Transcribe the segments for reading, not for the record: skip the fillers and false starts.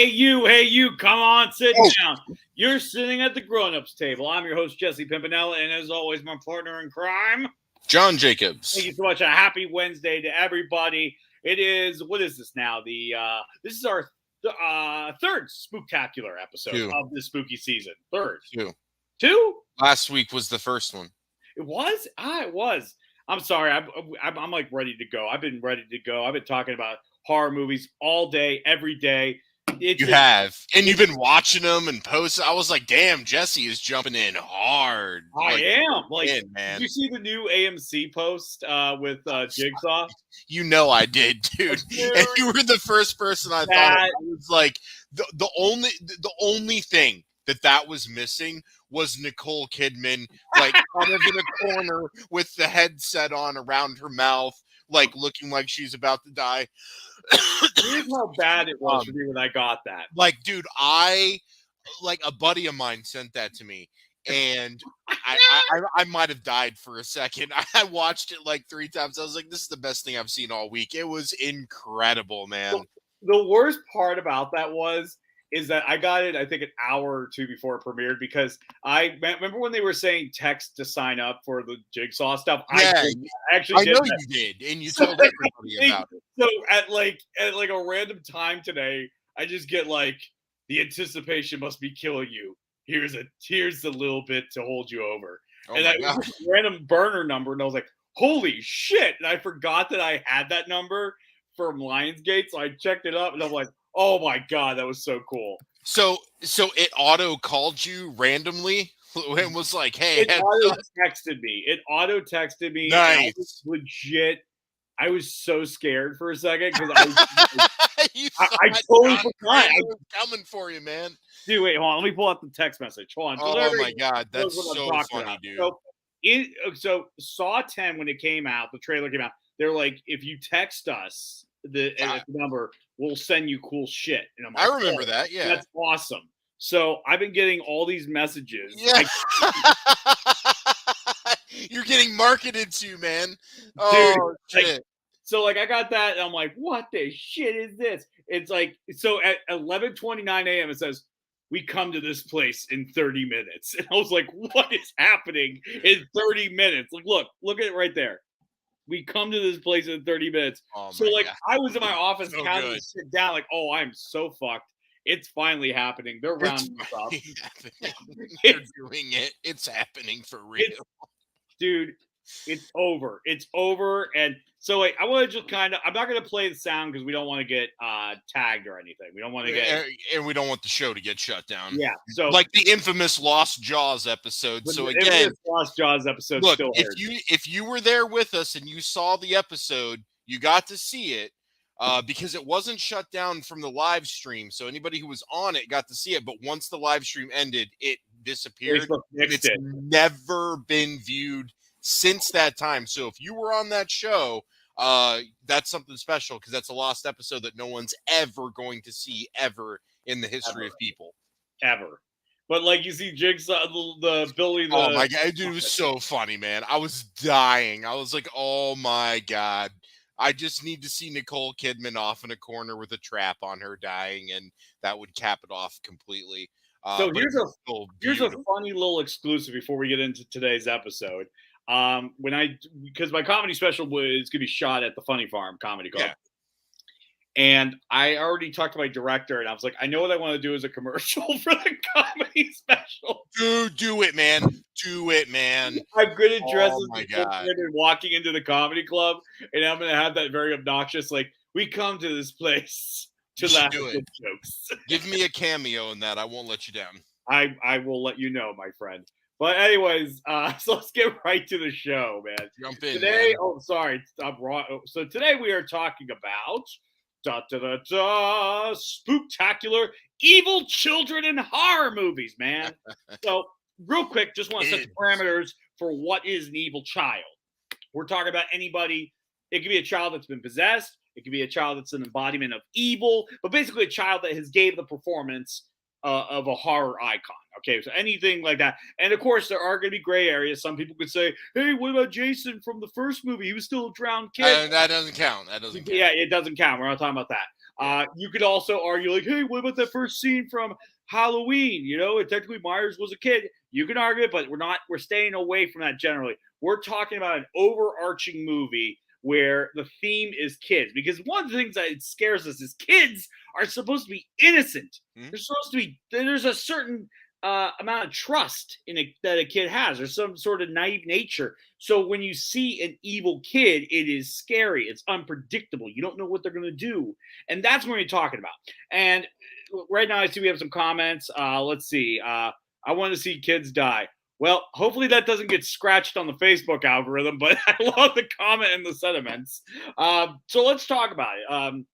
Hey you, come on, sit down. You're sitting at the grown-ups table. I'm your host, Jesse Pimpinella, and as always, my partner in crime, John Jacobs. Thank you so much. A happy Wednesday to everybody. It is, what is this now? This is our third spooktacular episode of this spooky season. Third. Two? Last week was the first one. It was? It was. I'm sorry. I'm like ready to go. I've been ready to go. I've been talking about horror movies all day, every day. And you've been watching them and posting. I was like, damn, Jesse is jumping in hard. I am. Man. Did you see the new AMC post with Jigsaw? You know I did, dude. And you were the first person I thought of. It was like the only thing that was missing was Nicole Kidman, like kind of in a corner with the headset on around her mouth, like looking like she's about to die. Here's how bad it was for me when I got that. Like, dude, a buddy of mine sent that to me, and I might have died for a second. I watched it like 3 times. I was like, this is the best thing I've seen all week. It was incredible, man. The worst part about that is that I got it, I think, an hour or two before it premiered, because I remember when they were saying text to sign up for the Jigsaw stuff. Yeah, I know you did, and you told everybody about it. So at a random time today, I just get like, the anticipation must be killing you. Here's the little bit to hold you over. And that was a random burner number, and I was like, holy shit. And I forgot that I had that number from Lionsgate, so I checked it up, and I'm like, oh my God, that was so cool. So it auto called you randomly and was like, hey. It auto texted me. Nice. Legit. I was so scared for a second because I totally forgot. I was coming for you, man. Dude, wait, hold on. Let me pull up the text message. Hold on. Oh my God, that's so funny, dude. So Saw 10, when it came out, the trailer came out, they're like, if you text us the number, we'll send you cool shit. And I'm like, I remember that. Yeah, that's awesome. So I've been getting all these messages. Yeah. You're getting marketed to, man. Oh, dude, shit. I got that, and I'm like, what the shit is this? It's like, so at 11:29 a.m. it says, we come to this place in 30 minutes. And I was like, what is happening in 30 minutes? Like, look at it right there. We come to this place in 30 minutes. Oh, so God. I was in my office counting to sit down, like, oh, I'm so fucked. It's finally happening. They're rounding us up. They're doing it. It's happening for real. Dude, it's over. It's over. And so I want to just I'm not going to play the sound because we don't want to get tagged or anything. We don't want to get. And we don't want the show to get shut down. Yeah. So like the infamous Lost Jaws episode. So again, Lost Jaws episode. Look, still if you were there with us and you saw the episode, you got to see it. Because it wasn't shut down from the live stream. So anybody who was on it got to see it. But once the live stream ended, it disappeared. It's never been viewed since that time. So if you were on that show, that's something special, because that's a lost episode that no one's ever going to see ever in the history of people. Ever. But like, you see Jigsaw, the Billy. Oh my God, dude, it was so funny, man. I was dying. I was like, oh my God. I just need to see Nicole Kidman off in a corner with a trap on her dying, and that would cap it off completely. So here's a funny little exclusive before we get into today's episode. Because my comedy special is going to be shot at the Funny Farm Comedy Club. Yeah. And I already talked to my director, and I was like, I know what I want to do as a commercial for the comedy special. Dude, do it, man. Do it, man. I'm going to dress as and walking into the comedy club, and I'm going to have that very obnoxious, like, we come to this place to laugh at good jokes. Give me a cameo in that. I won't let you down. I will let you know, my friend. But anyways, so let's get right to the show, man. Jump in. Today, man. Oh, sorry. I'm wrong. So today we are talking about spooktacular evil children in horror movies, man. So real quick, just want to set the parameters for what is an evil child. We're talking about anybody. It could be a child that's been possessed. It could be a child that's an embodiment of evil, but basically a child that has gave the performance of a horror icon. Okay, so anything like that. And of course, there are going to be gray areas. Some people could say, hey, what about Jason from the first movie? He was still a drowned kid. That doesn't count. Yeah, it doesn't count. We're not talking about that. You could also argue like, hey, what about that first scene from Halloween? You know, technically Myers was a kid. You can argue it, but we're staying away from that generally. We're talking about an overarching movie where the theme is kids. Because one of the things that it scares us is kids are supposed to be innocent. They're supposed to be, there's a certain amount of trust that a kid has, or some sort of naive nature. So when you see an evil kid, it is scary. It's unpredictable. You don't know what they're going to do, and that's what we're talking about. And right now, I see we have some comments. Let's see. I want to see kids die. Well, hopefully that doesn't get scratched on the Facebook algorithm, but I love the comment and the sentiments. So let's talk about it.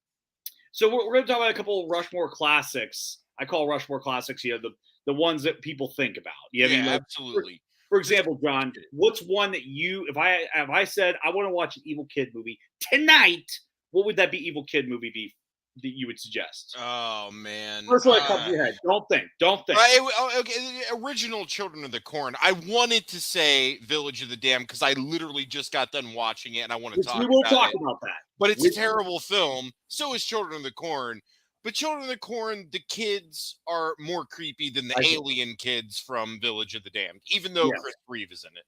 So we're going to talk about a couple of Rushmore classics. I call Rushmore classics, the ones that people think about. Yeah, I mean, like, absolutely. For example, John, what's one that if I said I want to watch an evil kid movie tonight, what would that be evil kid movie be that you would suggest? Oh man. First one that comes to your head. Don't think. Okay, original Children of the Corn. I wanted to say Village of the Damned because I literally just got done watching it and I want to talk about it. We will talk about that. But it's a terrible film. So is Children of the Corn. But Children of the Corn, the kids are more creepy than the alien kids from Village of the Damned, even though Chris Reeve is in it.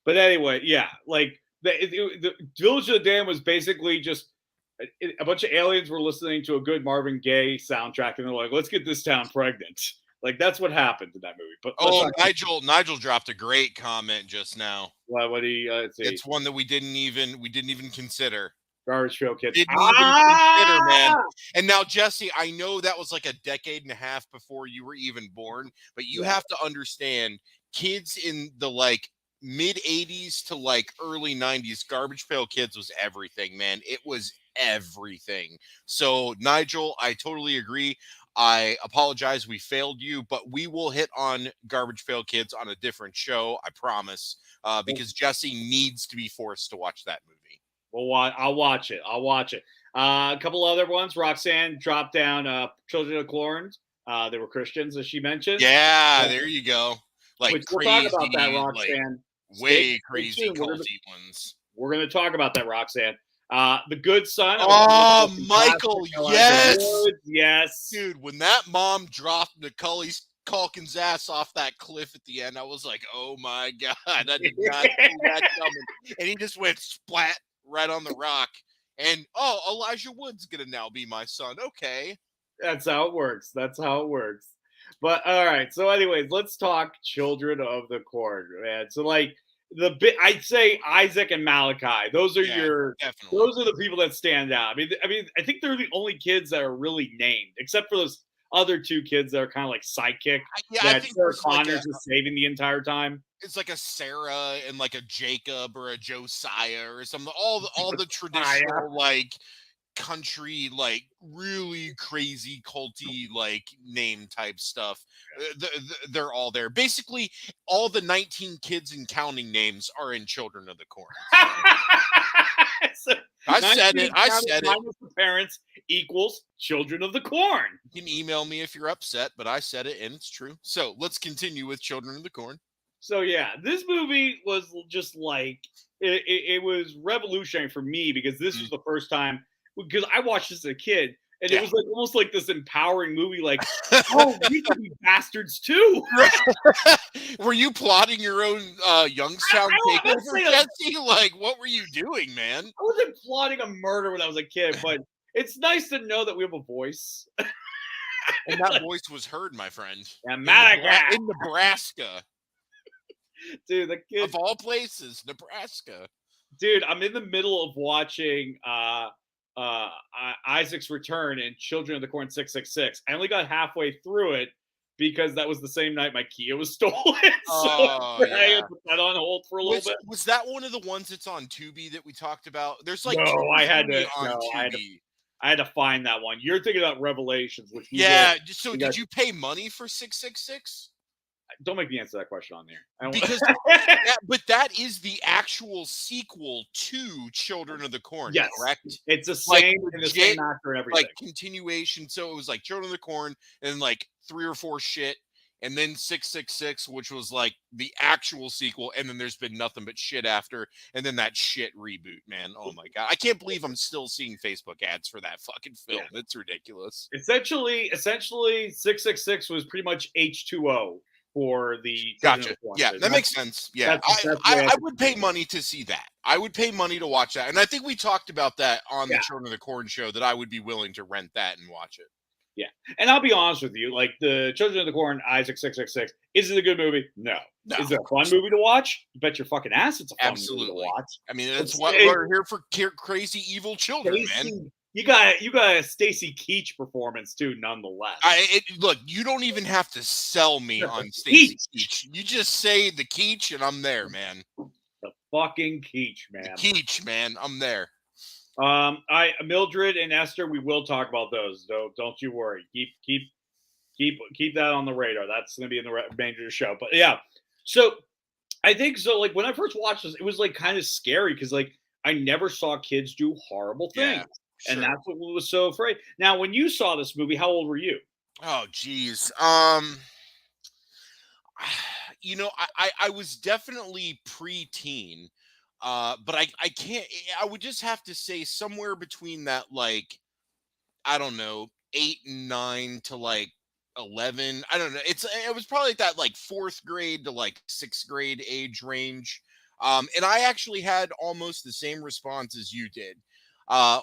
But anyway, yeah, like the Village of the Damned was basically just a bunch of aliens were listening to a good Marvin Gaye soundtrack, and they're like, "Let's get this town pregnant." Like that's what happened in that movie. But Nigel dropped a great comment just now. What do you? It's one that we didn't even consider. Garbage Pail Kids. Didn't even consider, man. And now, Jesse, I know that was like a decade and a half before you were even born, but you have to understand, kids in the like mid 80s to like early 90s, Garbage Pail Kids was everything, man. It was everything. So, Nigel, I totally agree. I apologize. We failed you, but we will hit on Garbage Pail Kids on a different show. I promise, because Jesse needs to be forced to watch that movie. Well, I'll watch it. A couple other ones. Roxanne dropped down Children of the Corn. They were Christians, as she mentioned. Yeah, there you go. Like we'll crazy, talk about that, Roxanne. Like, way crazy culty ones. We're going to talk about that, Roxanne. The Good Son. Oh, Michael, yes. Yes. Dude, when that mom dropped Macaulay Culkin's ass off that cliff at the end, I was like, oh my God, I did not see that coming. And he just went splat right on the rock. And, Elijah Wood's going to now be my son. Okay. That's how it works. But, all right. So, anyways, let's talk Children of the Corn, man. So, like, I'd say Isaac and Malachi. Those are those are the people that stand out. I mean, I think they're the only kids that are really named, except for those other two kids that are kind of like sidekick. I think Sarah Connors is saving the entire time. It's like a Sarah and like a Jacob or a Josiah or something. All the traditional like country, like really crazy culty like name type stuff. They're all there. Basically, all the 19 kids and counting names are in Children of the Corn. So, I said it. The parents equals Children of the Corn. You can email me if you're upset, but I said it and it's true. So let's continue with Children of the Corn. So yeah, this movie was just like it was revolutionary for me because this was the first time, because I watched this as a kid, and it was like almost like this empowering movie. Like, oh, we can be bastards too. Were you plotting your own Youngstown takeover, Jesse? Like, what were you doing, man? I wasn't plotting a murder when I was a kid, but it's nice to know that we have a voice. And that voice was heard, my friend. In Nebraska. Dude, the kid of all places, Nebraska. Dude, I'm in the middle of watching Isaac's Return and Children of the Corn 666. I only got halfway through it because that was the same night my Kia was stolen. I had to put that on hold for a little bit. Was that one of the ones that's on Tubi that we talked about? There's like I had to find that one. You're thinking about Revelations, which so did you pay money for 666? Don't make me answer that question on there. Because but that is the actual sequel to Children of the Corn, correct? It's the same, and the same actor and everything. Like continuation. So it was like Children of the Corn and like 3 or 4 shit. and then 666, which was like the actual sequel, and then there's been nothing but shit after, and then that shit reboot, man. Oh my god. I can't believe I'm still seeing Facebook ads for that fucking film. Yeah. It's ridiculous. Essentially, 666 was pretty much H2O for the Children of Gotcha. the Corn. Yeah, So that makes sense. Yeah. that's the I, way I would pay money to see that. I would pay money to watch that. And I think we talked about that on the Yeah. Children of the Corn show, that I would be willing to rent that and watch it. Yeah. And I'll be honest with you, like the Children of the Corn, Isaac 666, is it a good movie? No. No, Is it a fun movie to watch? You bet your fucking ass it's a fun movie to absolutely. watch. I mean, that's It's- what it- we're here for, crazy evil children, man. Stacey, you got a Stacy Keach performance too, nonetheless. Look, you don't even have to sell me on Keach. Stacy Keach. You just say the Keach, and I'm there, man. The fucking Keach, man. The Keach, man. I'm there. Mildred and Esther, we will talk about those, though. Don't you worry. Keep that on the radar. That's going to be in the remainder of the show. But yeah, so I think so. Like when I first watched this, it was like kind of scary because like I never saw kids do horrible things, Sure. and that's what was so afraid. Now, when you saw this movie, how old were you? Oh, geez. You know, I was definitely preteen, but I can't. I would just have to say somewhere between that, like, I don't know, 8 and 9 to like 11. I don't know. It was probably that like 4th grade to like 6th grade age range. And I actually had almost the same response as you did,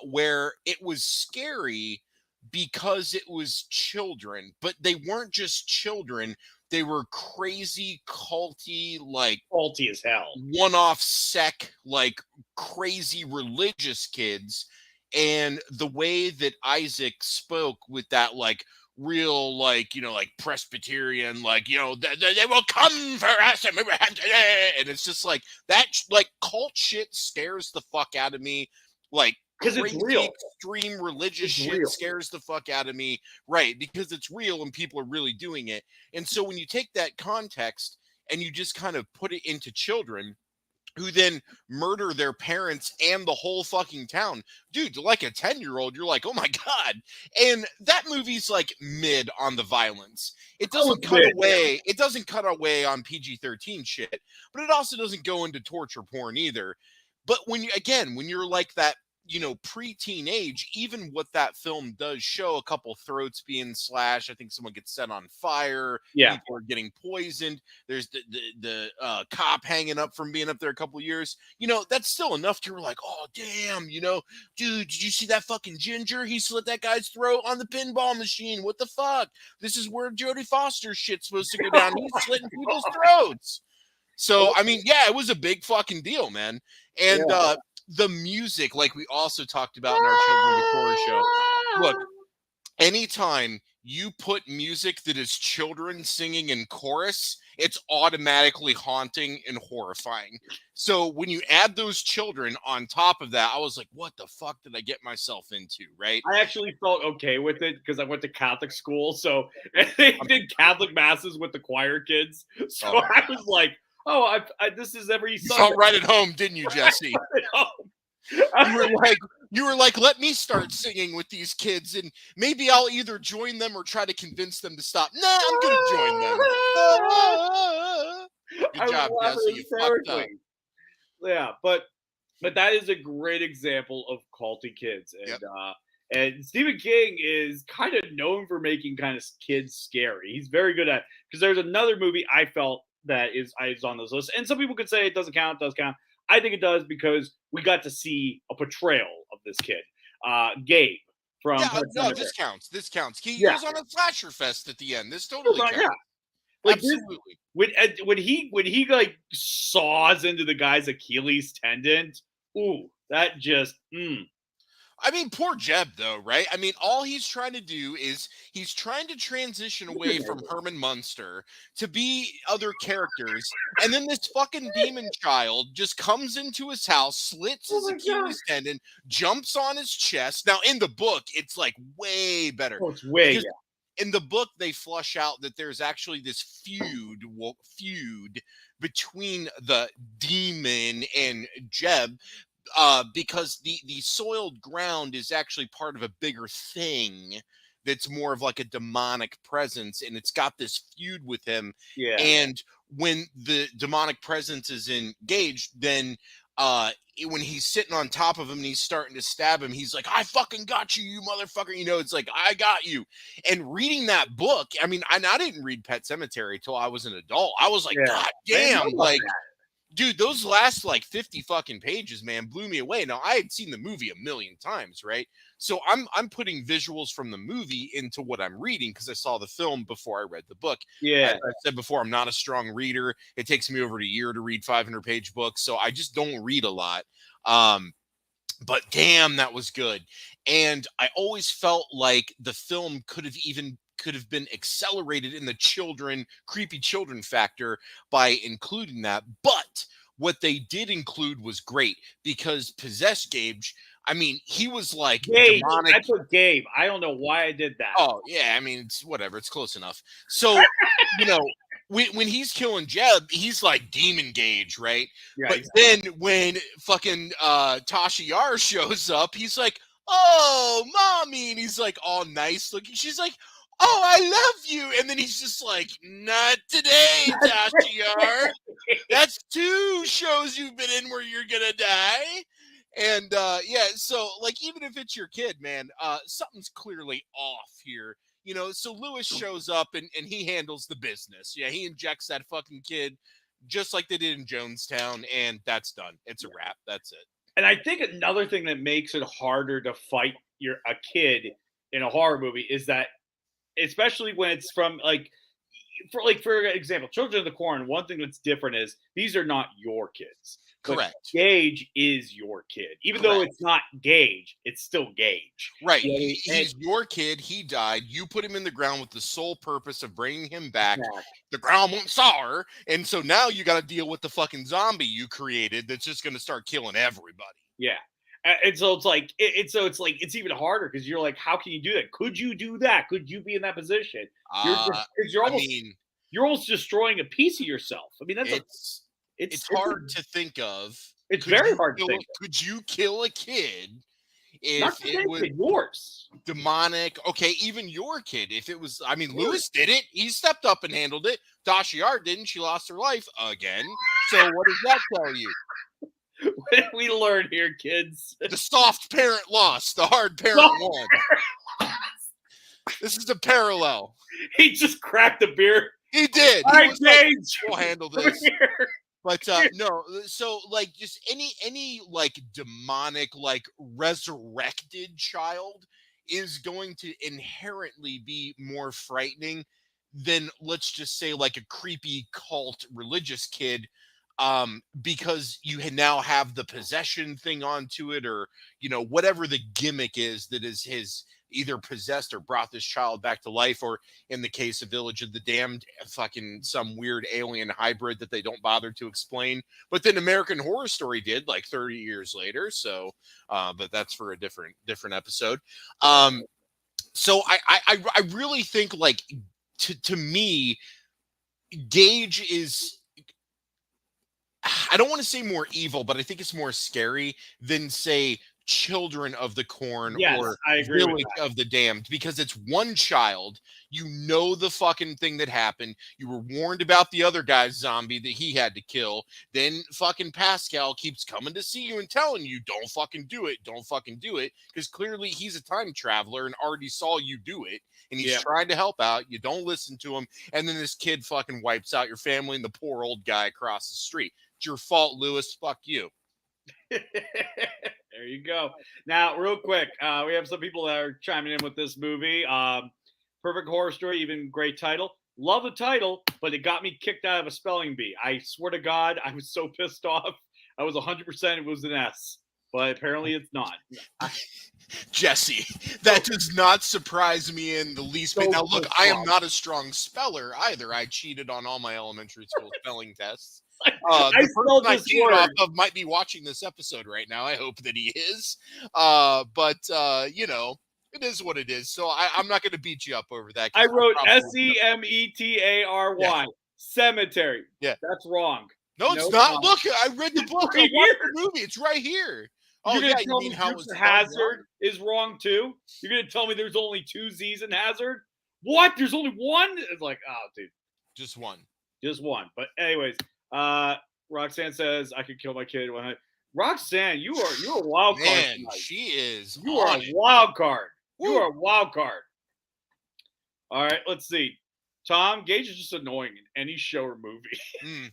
where it was scary because it was children, but they weren't just children. They were crazy, culty, like Faulty as hell. one-off sect, like crazy religious kids. And the way that Isaac spoke with that, like, real, like, you know, like Presbyterian, like, you know, they will come for us, and it's just like that, like, cult shit scares the fuck out of me. Like, because it's real. Extreme religious it's shit real. scares the fuck out of me, right? Because it's real and people are really doing it. And so when you take that context and you just kind of put it into children who then murder their parents and the whole fucking town, dude, like a 10-year-old, you're like, oh my god. And that movie's like mid on the violence. It doesn't cut away. It doesn't cut away on PG-13 shit, but it also doesn't go into torture porn either. But when you're like that, you know, pre-teen age, even what that film does show, a couple throats being slashed, I think someone gets set on fire, people are getting poisoned, there's the cop hanging up from being up there a couple of years, you know, that's still enough to, like, oh damn, you know, dude, did you see that fucking ginger? He slit that guy's throat on the pinball machine. What the fuck? This is where Jodie Foster's shit's supposed to go down. He's slitting people's throats. So I mean, yeah, it was a big fucking deal, man. And the music, like we also talked about in our Children of the Corn show. Look, anytime you put music that is children singing in chorus, it's automatically haunting and horrifying. So when you add those children on top of that, I was like, what the fuck did I get myself into, right? I actually felt okay with it because I went to Catholic school. So they did Catholic masses with the choir kids. So I was like, oh, this is every Sunday. You felt right at home, didn't you, Jesse? You were like, let me start singing with these kids, and maybe I'll either join them or try to convince them to stop. Nah, I'm gonna join them. Good job, Jesse. You fucked up. Yeah, but that is a great example of culty kids, and and Stephen King is kind of known for making kind of kids scary. He's very good at, because there's another movie I felt that is on this list, and some people could say it doesn't count. It does count. I think it does because we got to see a portrayal of this kid, Gabe from. No, this counts. This counts. He was on a slasher fest at the end. This totally counts. Yeah, like absolutely. When he like saws into the guy's Achilles tendon, ooh, that just. I mean, poor Jeb, though, right? I mean, all he's trying to do is he's trying to transition away from Herman Munster to be other characters. And then this fucking demon child just comes into his house, slits his Achilles tendon, jumps on his chest. Now, in the book, it's like way better. Oh, it's way, in the book, they flush out that there's actually this feud between the demon and Jeb. Because the soiled ground is actually part of a bigger thing that's more of like a demonic presence, and it's got this feud with him. Yeah. And when the demonic presence is engaged, then when he's sitting on top of him and he's starting to stab him, he's like, I fucking got you, you motherfucker. You know, it's like, I got you. And reading that book, I mean, I didn't read Pet Sematary till I was an adult. I was like, God damn, like, dude, those last like 50 fucking pages, man, blew me away. Now, I had seen the movie a million times, right? So I'm putting visuals from the movie into what I'm reading because I saw the film before I read the book. Yeah. As I said before, I'm not a strong reader. It takes me over a year to read 500-page books, so I just don't read a lot. But damn, that was good. And I always felt like the film could have been accelerated in the creepy children factor by including that. But what they did include was great because Possessed Gage, I mean, he was like demonic. I put Gabe. I don't know why I did that. Oh, yeah. I mean, it's whatever. It's close enough. So, you know, when he's killing Jeb, he's like Demon Gage, right? Yeah, but then when fucking Tasha Yar shows up, he's like, oh, mommy. And he's like all nice looking. She's like, oh, I love you. And then he's just like, not today, Tasha Yar. That's 2 shows you've been in where you're going to die. And yeah, so like even if it's your kid, man, something's clearly off here. You know, so Lewis shows up and he handles the business. Yeah, he injects that fucking kid just like they did in Jonestown, and that's done. It's a wrap. That's it. And I think another thing that makes it harder to fight a kid in a horror movie is that, especially when it's from for example, Children of the Corn, one thing that's different is these are not your kids. Correct. Gage is your kid. Even though it's not Gage, it's still Gage. Right. He's your kid. He died. You put him in the ground with the sole purpose of bringing him back. Exactly. The ground won't sour. And so now you got to deal with the fucking zombie you created that's just going to start killing everybody. Yeah. And so it's like, it's even harder because you're like, how can you do that? Could you do that? Could you be in that position? You're almost destroying a piece of yourself. I mean, that's it's hard to think of. It's very hard to think of. Could you kill a kid if it was yours? Demonic. Okay, even your kid. If it was, I mean, Lewis did it. He stepped up and handled it. Tasha Yar didn't. She lost her life again. So what does that tell you? What did we learn here, kids? The soft parent lost. The hard parent won. This is a parallel. He just cracked a beer. He did. All right, Gage. We'll handle this. But no, so like just any like demonic, like resurrected child is going to inherently be more frightening than, let's just say, like a creepy cult religious kid, because you now have the possession thing onto it, or you know, whatever the gimmick is that is his either possessed or brought this child back to life, or in the case of Village of the Damned, fucking some weird alien hybrid that they don't bother to explain. But then American Horror Story did like 30 years later. So, but that's for a different episode. So I really think like to me, Gage is, I don't want to say more evil, but I think it's more scary than, say, Children of the Corn or Village of the Damned, because it's one child. You know the fucking thing that happened. You were warned about the other guy's zombie that he had to kill. Then fucking Pascal keeps coming to see you and telling you, don't fucking do it. Don't fucking do it. Because clearly he's a time traveler and already saw you do it. And he's trying to help out. You don't listen to him. And then this kid fucking wipes out your family and the poor old guy across the street. It's your fault, Lewis. Fuck you. There you go. Now, real quick, we have some people that are chiming in with this movie. Perfect Horror Story, even great title. Love the title, but it got me kicked out of a spelling bee. I swear to God, I was so pissed off. I was 100% it was an S, but apparently it's not. Jesse, that does not surprise me in the least bit. Now, look, I am not a strong speller either. I cheated on all my elementary school spelling tests. The person I cheated off of might be watching this episode right now. I hope that he is. But you know, it is what it is. So I'm not going to beat you up over that. I wrote Semetary. Cemetery. Yeah. That's wrong. No, it's not. Look, I read the book. I watched the movie. It's right here. Oh You're yeah, gonna you tell mean me how it Dukes was of spelled wrong? Hazard is wrong too? You're gonna tell me there's only 2 Z's in Hazard? What? There's only one? It's like, oh, dude, Just one. just one. But anyways, Roxanne says I could kill my kid. Roxanne, you're a wild card Man, tonight. she is You are on a it. wild card. You Woo. are a wild card. All right, let's see. Tom Gage is just annoying in any show or movie. Mm.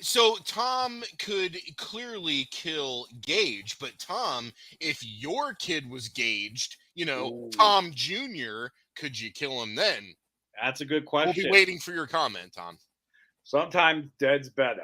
So Tom could clearly kill Gage, but Tom, if your kid was gauged, Ooh, Tom Jr., could you kill him then? that's a good We'll be question. waiting for your comment, Tom. Sometimes dead's better.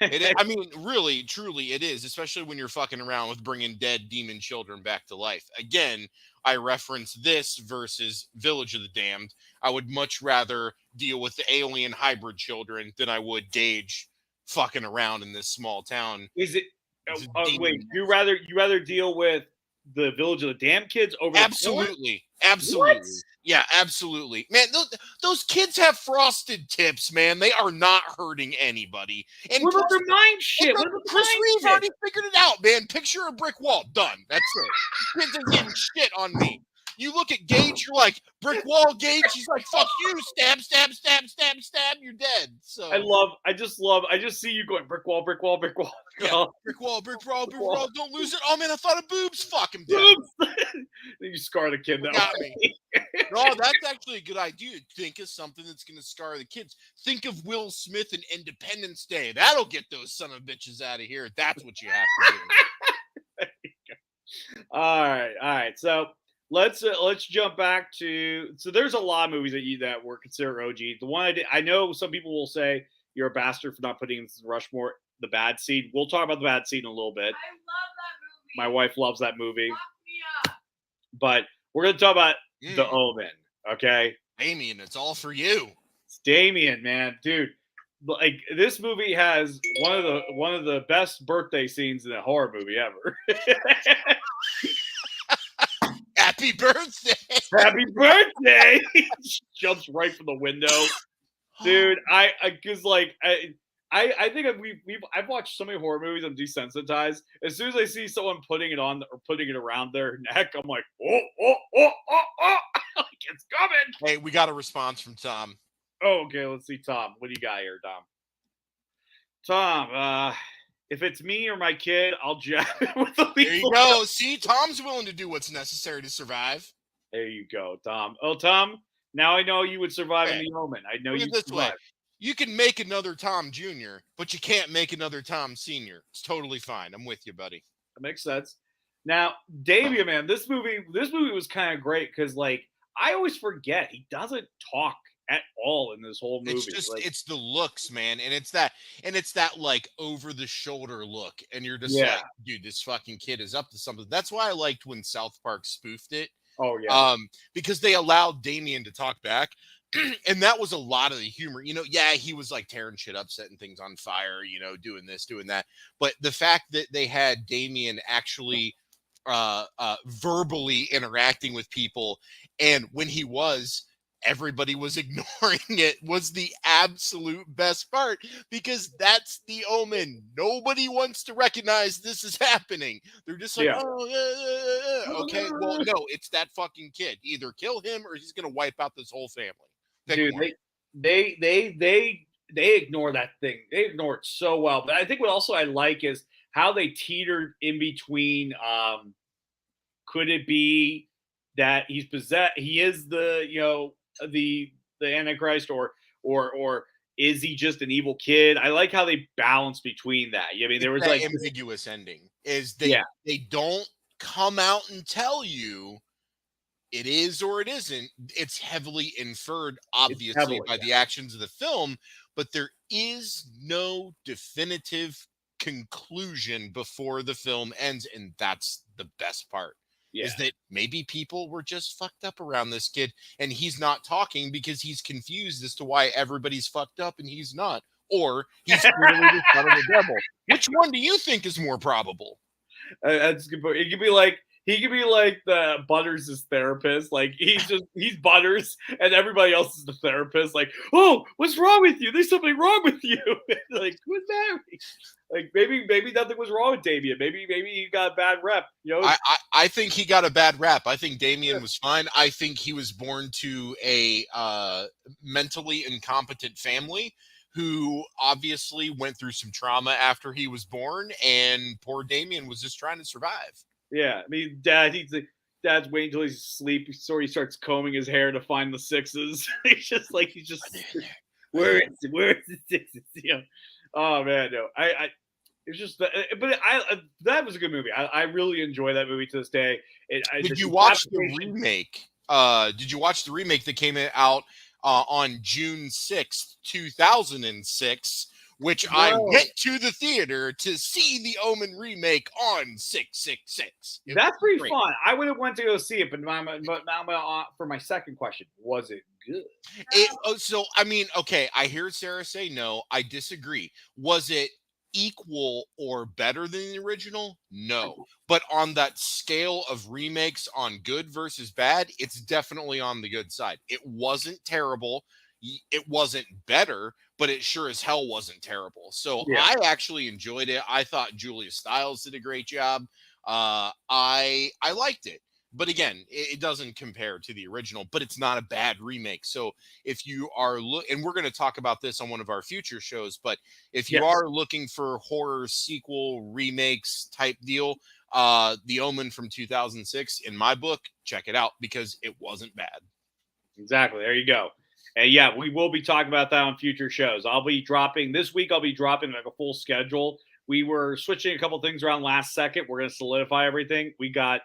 I mean, really, truly, it is, especially when you're fucking around with bringing dead demon children back to life. Again, I reference this versus Village of the Damned. I would much rather deal with the alien hybrid children than I would Gage fucking around in this small town. Is it? It's a Wait, demon you rather deal with the Village of the Damn Kids over the porn? Absolutely. What? Absolutely. Yeah, absolutely. Man, those kids have frosted tips, man. They are not hurting anybody. And What about plus, their mind shit? What about the Chris mind Reeve shit? already figured it out, man. Picture a brick wall. Done. That's it. Kids ain't getting shit on me. You look at Gage, you're like, brick wall, Gage. He's like, fuck you. Stab, stab, stab, stab, stab. You're dead. So I just see you going brick wall, brick wall, brick wall. yeah, brick wall, brick wall, brick wall. Don't lose it. Oh man, I thought of boobs. Fuck him dead. Then you scar the kid that Got way. me. No, that's actually a good idea. Think of something that's going to scar the kids. Think of Will Smith and Independence Day. That'll get those son of bitches out of here. That's what you have to do. All right. So let's jump back to. So there's a lot of movies that were considered OG. The one I know some people will say you're a bastard for not putting this in Rushmore. The Bad Seed. We'll talk about the Bad Seed in a little bit. I love that movie. My wife loves that movie. Fuck me up. But we're going to talk about The Omen, okay? Damien, it's all for you. It's Damien, man, dude. Like this movie has one of the best birthday scenes in a horror movie ever. Happy birthday. Happy birthday! Jumps right from the window, dude. I think I've watched so many horror movies. I'm desensitized. As soon as I see someone putting it on or putting it around their neck, I'm like, oh, it's coming. Hey, we got a response from Tom. Oh, okay. Let's see, Tom. What do you got here, Tom? Tom, if it's me or my kid, I'll jab it with the There you go. See, Tom's willing to do what's necessary to survive. There you go, Tom. Oh, Tom. Now I know you would survive in The Omen. I know Look you at this way. survive. You can make another Tom Jr., but you can't make another Tom Sr. It's totally fine. I'm with you, buddy. That makes sense. Now, Damien, man, this movie was kind of great because, like, I always forget he doesn't talk at all in this whole movie. It's just like, it's the looks, man, and it's that like over the shoulder look, and you're just Yeah. like, dude, this fucking kid is up to something. That's why I liked when South Park spoofed it. Oh yeah. Because they allowed Damien to talk back. And that was a lot of the humor. Yeah, he was like tearing shit up, setting things on fire, doing this, doing that. But the fact that they had Damien actually verbally interacting with people, and when he was, everybody was ignoring it, was the absolute best part, because that's The Omen. Nobody wants to recognize this is happening. They're just like, oh, yeah. Okay, well, no, it's that fucking kid. Either kill him or he's going to wipe out this whole family. Dude, they ignore that thing. They ignore it so well. But I think what also I like is how they teetered in between. Could it be that he's possessed? He is the the Antichrist, or is he just an evil kid? I like how they balance between that. I mean, there was like ambiguous ending. Is they don't come out and tell you it is or it isn't. It's heavily inferred, obviously, by the actions of the film, but there is no definitive conclusion before the film ends, and that's the best part. Is that maybe people were just fucked up around this kid, and he's not talking because he's confused as to why everybody's fucked up and he's not, or he's clearly the son of the devil. Which one do you think is more probable? That's good. It could be like he could be like the Butters' therapist. Like he's Butters, and everybody else is the therapist. Like, oh, what's wrong with you? There's something wrong with you. Like, what's that? Like maybe nothing was wrong with Damien. Maybe he got a bad rep. You know, I think he got a bad rap. I think Damien was fine. I think he was born to a mentally incompetent family who obviously went through some trauma after he was born, and poor Damien was just trying to survive. yeah. I mean, Dad's waiting until he's asleep. So he starts combing his hair to find the sixes. He's just where is the sixes? You know? Oh man, no. It's just, but that was a good movie. I really enjoy that movie to this day. Did you watch the remake? Did you watch the remake that came out on June 6th, 2006, which I went to the theater to see the Omen remake on 666. That's pretty fun. I would have went to go see it, but now for my second question, was it good? So, I mean, okay, I hear Sarah say no. I disagree. Was it equal or better than the original? No. But on that scale of remakes on good versus bad, it's definitely on the good side. It wasn't terrible. It wasn't better, but it sure as hell wasn't terrible. So yeah. I actually enjoyed it. I thought Julia Stiles did a great job. I liked it. But again, it doesn't compare to the original, but it's not a bad remake. So if you are and we're going to talk about this on one of our future shows, but if you are looking for horror sequel remakes type deal, The Omen from 2006, in my book, check it out because it wasn't bad. Exactly. There you go. And yeah, we will be talking about that on future shows. This week, I'll be dropping like a full schedule. We were switching a couple things around last second. We're going to solidify everything. We got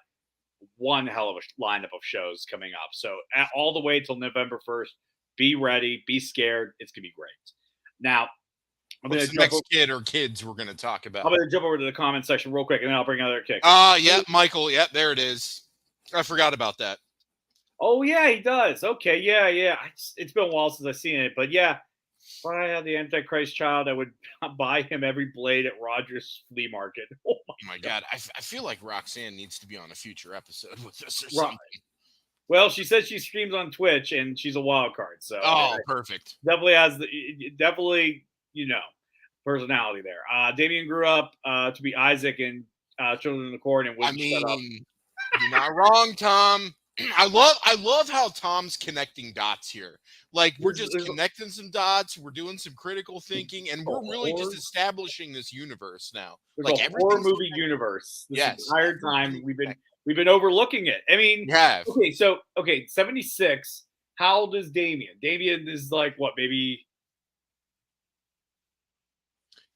one hell of a lineup of shows coming up. So all the way till November 1st, be ready, be scared. It's going to be great. Now, what's the next kid or kids we're going to talk about? I'm going to jump over to the comment section real quick, and then I'll bring another kick. Yeah, Michael. Yeah, there it is. I forgot about that. Oh, yeah, he does. Okay, yeah. It's been a while since I've seen it, but yeah. If I had the Antichrist child, I would buy him every blade at Rogers Flea Market. Oh my God. I feel like Roxanne needs to be on a future episode with us or something. Well, she says she streams on Twitch and she's a wild card. So perfect. Definitely has personality there. Damien grew up to be Isaac in Children of the Corn and wouldn't shut up. You're not wrong, Tom. I love how Tom's connecting dots here. Like we're just connecting some dots, we're doing some critical thinking, and we're really just establishing this universe now. Like a horror movie universe. This entire time we've been overlooking it. I mean, okay, 76. How old is Damien? Damien is like what, maybe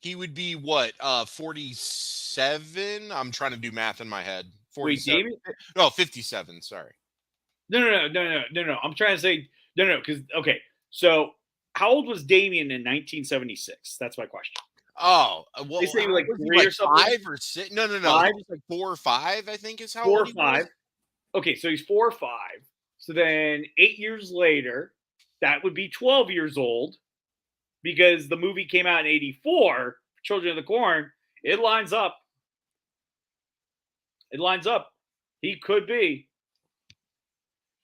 he would be what, 47? I'm trying to do math in my head. 47. Wait, no, 57, sorry. No. I'm trying to say because so how old was Damien in 1976? That's my question. Oh, well, they say like 3 or something. 5 or 6? No. 5? Like 4 or 5, I think is how 4 old or 5. Okay, so he's 4 or 5. So then 8 years later, that would be 12 years old because the movie came out in 84. Children of the Corn. It lines up. He could be.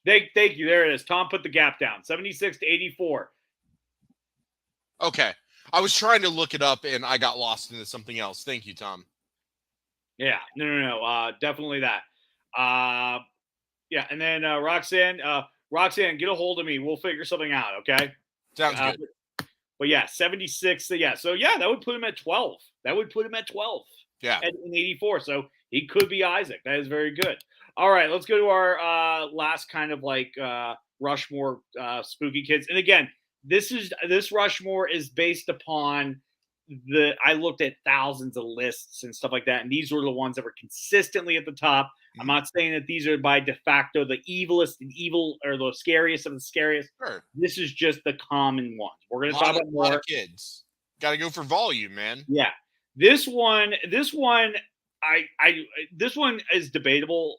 Thank you. There it is. Tom put the gap down. 76 to 84. Okay. I was trying to look it up and I got lost into something else. Thank you, Tom. Yeah. No. Definitely that. Yeah. And then Roxanne, get a hold of me. We'll figure something out. Okay. Sounds good. But yeah, 76. So yeah, that would put him at 12. Yeah. In 84. So he could be Isaac. That is very good. All right, let's go to our last kind of like Rushmore spooky kids. And again, this Rushmore is based upon I looked at thousands of lists and stuff like that, and these were the ones that were consistently at the top. I'm not saying that these are by de facto the evilest and evil or the scariest of the scariest. Sure. This is just the common ones. We're going to talk about more. A lot of kids. Got to go for volume, man. Yeah. This one this one is debatable.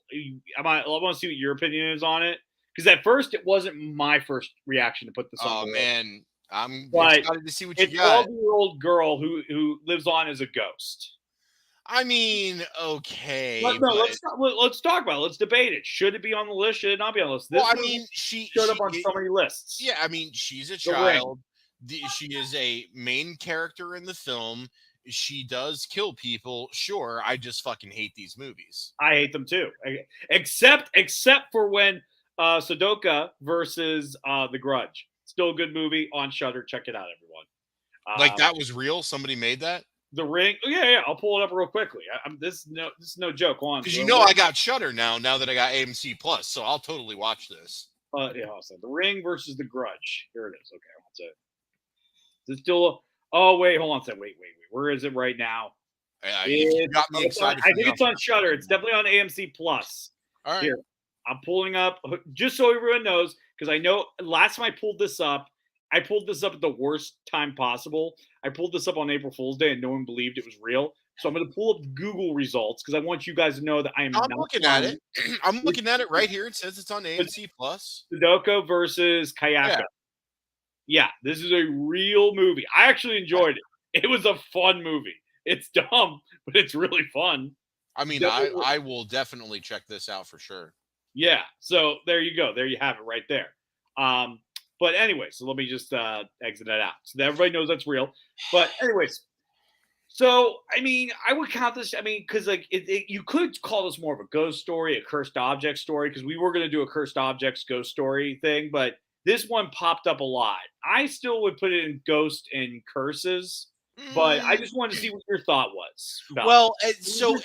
I want to see what your opinion is on it. Because at first, it wasn't my first reaction to put this on. Oh, man. I'm excited to see what you got. It's a 12-year-old girl who lives on as a ghost. I mean, okay, No, but let's talk about it. Let's debate it. Should it be on the list? Should it not be on the list? well, This I movie mean, showed up on so many lists. yeah, I mean, she's a The Ring. child. She is a main character in the film. She does kill people. Sure, I just fucking hate these movies. I hate them too. Except for when Sudoka versus The Grudge. Still a good movie on Shudder. Check it out, everyone. Like that was real. Somebody made that. The Ring. Oh, yeah. I'll pull it up real quickly. This is no joke. Hold on. Because I got Shudder now that I got AMC Plus, so I'll totally watch this. Yeah, The Ring versus The Grudge. Here it is. Okay, that's it. Is it still? Oh wait, hold on a second. Wait. Where is it right now? You got me excited. I think it's on Shudder. It's definitely on AMC Plus. All right. Here, I'm pulling up just so everyone knows, because I know last time I pulled this up at the worst time possible. I pulled this up on April Fool's Day and no one believed it was real. So I'm going to pull up Google results because I want you guys to know that I'm looking at it. I'm looking at it right here. It says it's on AMC Plus. Sudoku versus Kayako. Yeah, this is a real movie. I actually enjoyed it. It was a fun movie. It's dumb, but it's really fun. I mean, I will definitely check this out for sure. Yeah, so there you go. There you have it right there. But anyway, so let me just exit that out so that everybody knows that's real. But anyways, so I mean, I would count this. I mean, because like you could call this more of a ghost story, a cursed object story, because we were going to do a cursed objects ghost story thing, but this one popped up a lot. I still would put it in ghost and curses, but I just wanted to see what your thought was. Well, so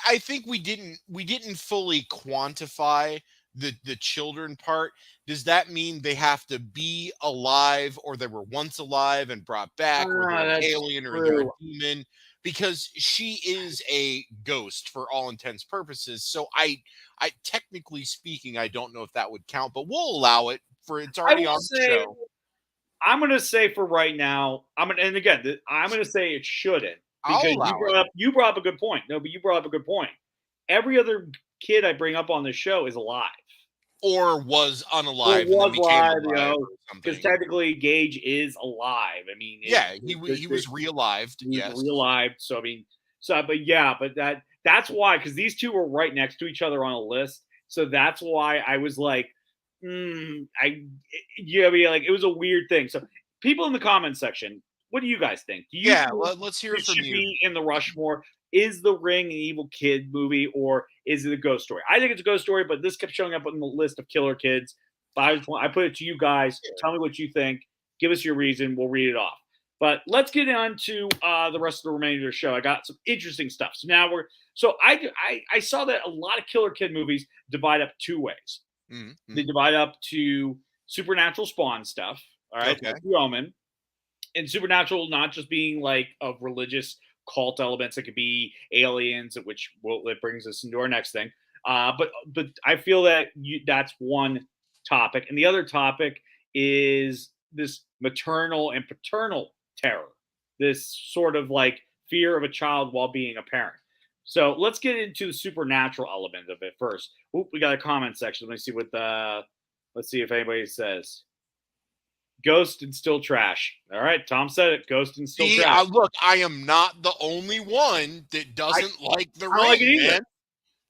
I think we didn't fully quantify the children part. Does that mean they have to be alive, or they were once alive and brought back, or they're an alien, or they're a demon? Because she is a ghost for all intents purposes. So I technically speaking, I don't know if that would count, but we'll allow it for it's already on the show. I'm going to say for right now, I'm going to say it shouldn't, because you brought up a good point. No, but you brought up a good point. Every other kid I bring up on the show is alive. Or was unalive. Or was alive, because technically Gage is alive. I mean, he was realived. Yes, realived. So I mean, but that's why, because these two were right next to each other on a list. So that's why I was like, it was a weird thing. So people in the comments section, what do you guys think? Let's hear it from you. Should be in the Rushmore. Is The Ring an evil kid movie, or is it a ghost story? I think it's a ghost story, but this kept showing up on the list of killer kids. But I put it to you guys. Tell me what you think. Give us your reason. We'll read it off. But let's get on to the rest of the remainder of the show. I got some interesting stuff. So now I saw that a lot of killer kid movies divide up two ways. Mm-hmm. They divide up to supernatural spawn stuff. All right, okay. The Omen, and supernatural not just being like of religious cult elements. It could be aliens, which it brings us into our next thing. But I feel that that's one topic, and the other topic is this maternal and paternal terror, this sort of like fear of a child while being a parent. So let's get into the supernatural element of it first. Oop, we got a comment section. Let me see let's see if anybody says. Ghost and still trash. All right, Tom said it. Ghost and still trash. Look, I am not the only one that doesn't like The Ring, like it either. Man.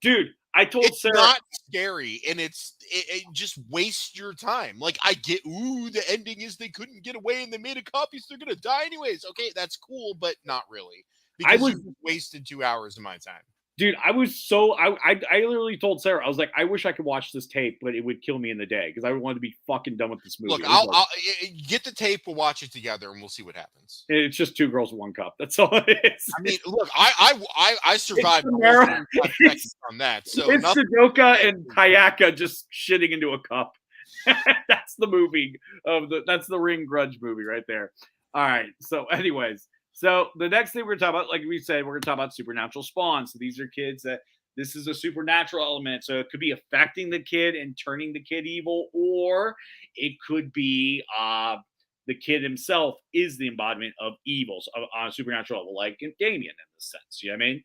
Dude, I told it's Sarah. It's not scary, and it just wastes your time. Like, I get, the ending is they couldn't get away and they made a copy, so they're going to die anyways. Okay, that's cool, but not really. Because you wasted 2 hours of my time. Dude, I literally told Sarah, I was like, I wish I could watch this tape, but it would kill me in the day because I wanted to be fucking done with this movie. Look, I'll get the tape, we'll watch it together, and we'll see what happens. It's just 2 girls, 1 cup. That's all it is. I mean, look, I survived on that. So it's Sudoka and Kayaka just shitting into a cup. That's the movie that's the Ring Grudge movie right there. All right. So, anyways. So the next thing we're going to talk about, like we said, we're going to talk about supernatural spawn. So these are kids that this is a supernatural element. So it could be affecting the kid and turning the kid evil, or it could be the kid himself is the embodiment of evils on a supernatural level, like Damien in this sense. You know what I mean?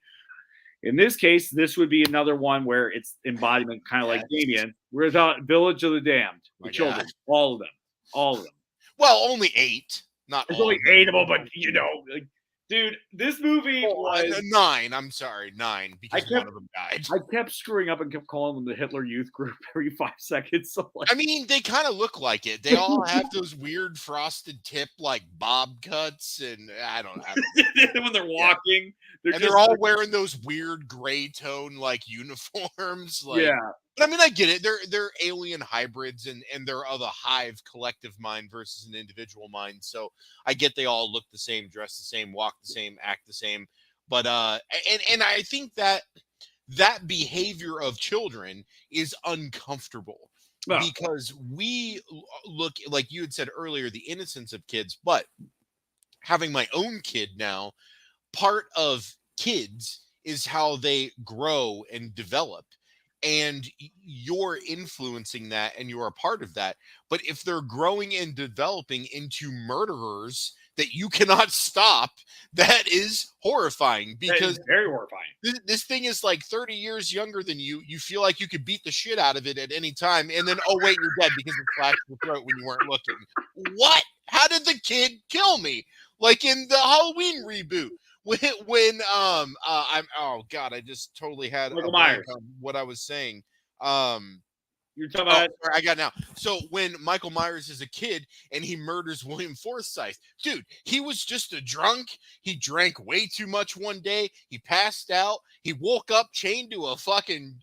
In this case, this would be another one where it's embodiment kind of like Damien. We're talking Village of the Damned, the children, all of them. Well, only 8. There's only 8 of them, but Dude, this movie was 9. I'm sorry, 9 because kept- one of them died. I kept screwing up and kept calling them the Hitler Youth Group every 5 seconds. So like, I mean, they kind of look like it. They all have those weird frosted tip like bob cuts, and I don't know. when they're walking, They're all wearing those weird gray tone like uniforms. Like, yeah. but I mean, I get it. They're alien hybrids, and they're of a hive collective mind versus an individual mind. So I get they all look the same, dress the same, walk the same, act the same. But and I think that behavior of children is uncomfortable because we look, like you had said earlier, the innocence of kids. But having my own kid now, part of kids is how they grow and develop, and you're influencing that and you're a part of that. But if they're growing and developing into murderers that you cannot stop, that is horrifying, because very horrifying. this thing is like 30 years younger than you. You feel like you could beat the shit out of it at any time, and then, oh wait, you're dead because it slashed your throat when you weren't looking. What? How did the kid kill me? Like in the Halloween reboot, when I'm oh god, I just totally had Michael Myers. what I was saying. You're talking about sorry, I got it now. So when Michael Myers is a kid and he murders William Forsythe, dude, he was just a drunk. He drank way too much one day. He passed out. He woke up chained to a fucking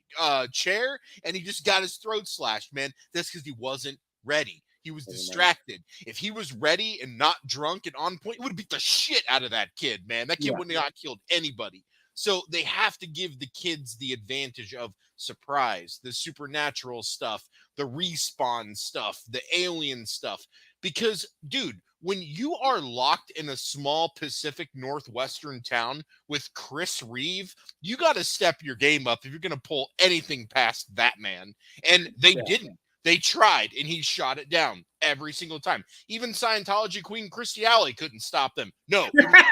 chair, and he just got his throat slashed, man. That's because he wasn't ready. He was distracted. If he was ready and not drunk and on point, he would have beat the shit out of that kid, man. That kid would not killed anybody. So they have to give the kids the advantage of surprise, the supernatural stuff, the respawn stuff, the alien stuff. Because, dude, when you are locked in a small Pacific Northwestern town with Chris Reeve, you got to step your game up if you're going to pull anything past that man. And they didn't. They tried, and he shot it down every single time. Even Scientology Queen Christy Alley couldn't stop them. No, it was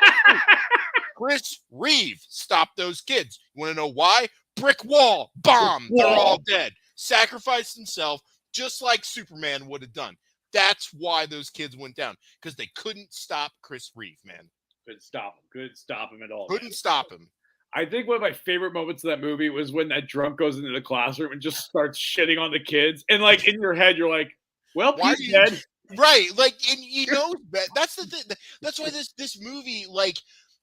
Chris Reeve stopped those kids. You want to know why? Brick wall, bomb, they're all dead. Sacrificed himself just like Superman would have done. That's why those kids went down, because they couldn't stop Chris Reeve, man. Couldn't stop him. Couldn't stop him at all. Couldn't stop him. I think one of my favorite moments of that movie was when that drunk goes into the classroom and just starts shitting on the kids. And like in your head, you're like, well, he's dead. Right. Like, and you know, that's the thing. That's why this movie, like,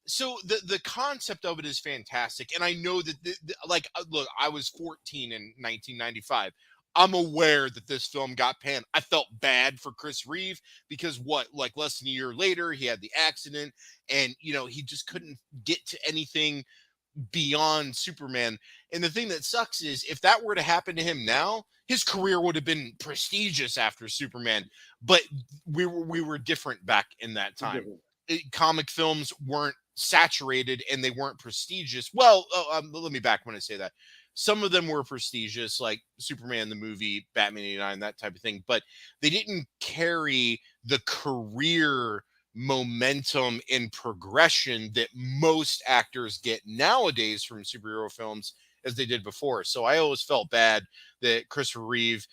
so the concept of it is fantastic. And I know that, like, look, I was 14 in 1995. I'm aware that this film got panned. I felt bad for Chris Reeve because like less than a year later, he had the accident, and, you know, he just couldn't get to anything beyond Superman. And the thing that sucks is if that were to happen to him now, his career would have been prestigious after Superman. But we were different back in that time. Comic films weren't saturated and they weren't prestigious. Well, let me back when I say that. Some of them were prestigious, like Superman the movie, Batman 89, that type of thing, but they didn't carry the career momentum and progression that most actors get nowadays from superhero films as they did before. So I always felt bad that Christopher Reeve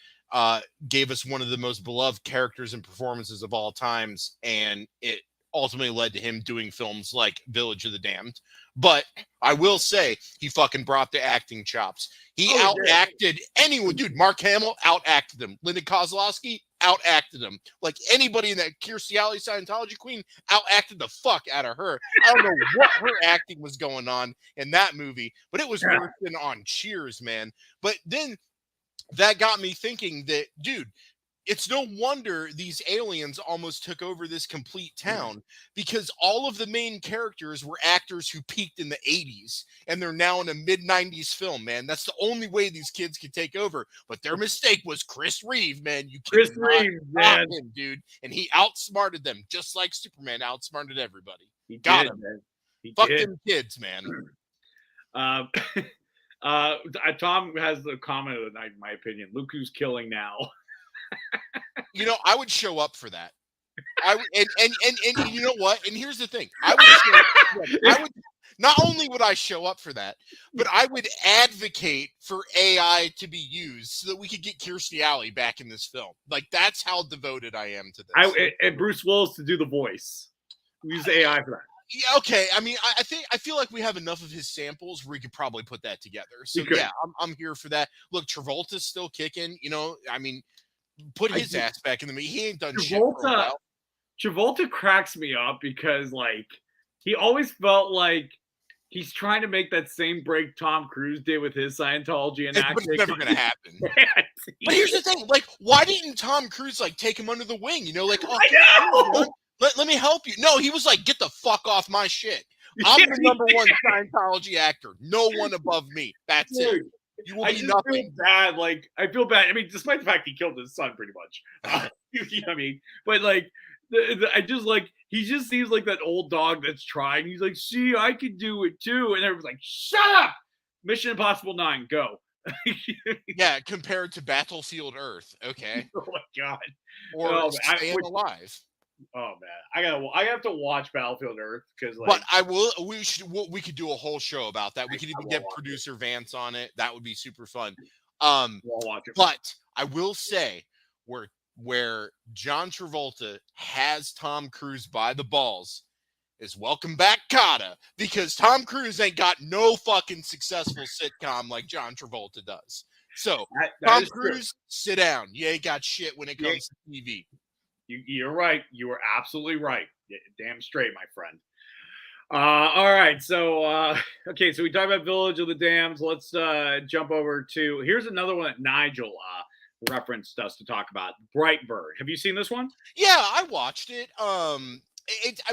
gave us one of the most beloved characters and performances of all times, and it ultimately led to him doing films like Village of the Damned. But I will say he fucking brought the acting chops. He outacted anyone. Dude, Mark Hamill outacted him. Linda Kozlowski outacted him. Like anybody in that Kirstie Alley Scientology Queen outacted the fuck out of her. I don't know what her acting was going on in that movie, but it was worse than on Cheers, man. But then that got me thinking that, dude, it's no wonder these aliens almost took over this complete town, because all of the main characters were actors who peaked in the 80s, and they're now in a mid-90s film, man. That's the only way these kids could take over. But their mistake was Chris Reeve, man. You Chris Reeve, man, him, dude. And he outsmarted them, just like Superman outsmarted everybody. He got did, him. Man. He Fuck did. them kids, man. Tom has the comment of the night, in my opinion. Look who's killing now. You know, I would show up for that. And you know what? And here's the thing: I would not only would I show up for that, but I would advocate for AI to be used so that we could get Kirstie Alley back in this film. Like, that's how devoted I am to this. And Bruce Willis to do the voice. We use AI for that. Yeah, okay. I mean, I feel like we have enough of his samples where we could probably put that together. So could. yeah, I'm here for that. Look, Travolta's still kicking. You know, I mean, put his ass back in the movie. He ain't done shit for a while. Travolta cracks me up because like he always felt like he's trying to make that same break Tom Cruise did with his Scientology and But it's acting. never gonna happen. But here's the thing: like, why didn't Tom Cruise like take him under the wing? You know, like, oh, I know. let me help you. No, he was like, get the fuck off my shit. I'm the number one Scientology actor. No one above me. That's it. You will I be just nothing. feel bad. Like I feel bad. I mean, despite the fact he killed his son, pretty much. You know what I mean? But like, I just like he just seems like that old dog that's trying. He's like, "See, I can do it too," and everyone's like, "Shut up!" Mission Impossible 9, go. Yeah, compared to Battlefield Earth, okay, Oh my god. or Staying Alive. Oh man, I have to watch Battlefield Earth because like. But I will. We could do a whole show about that. We could even get watch producer Vance on it. That would be super fun. I'll watch it. But I will say where John Travolta has Tom Cruise by the balls is Welcome Back, Kotter, because Tom Cruise ain't got no fucking successful sitcom like John Travolta does. So Tom Cruise, sit down. You ain't got shit when it comes to TV. You're right. You are absolutely right. Damn straight, my friend. All right. So, okay. So we talked about Village of the Damned. Let's jump over to here's another one that Nigel referenced us to talk about. Brightburn. Have you seen this one? Yeah, I watched it. I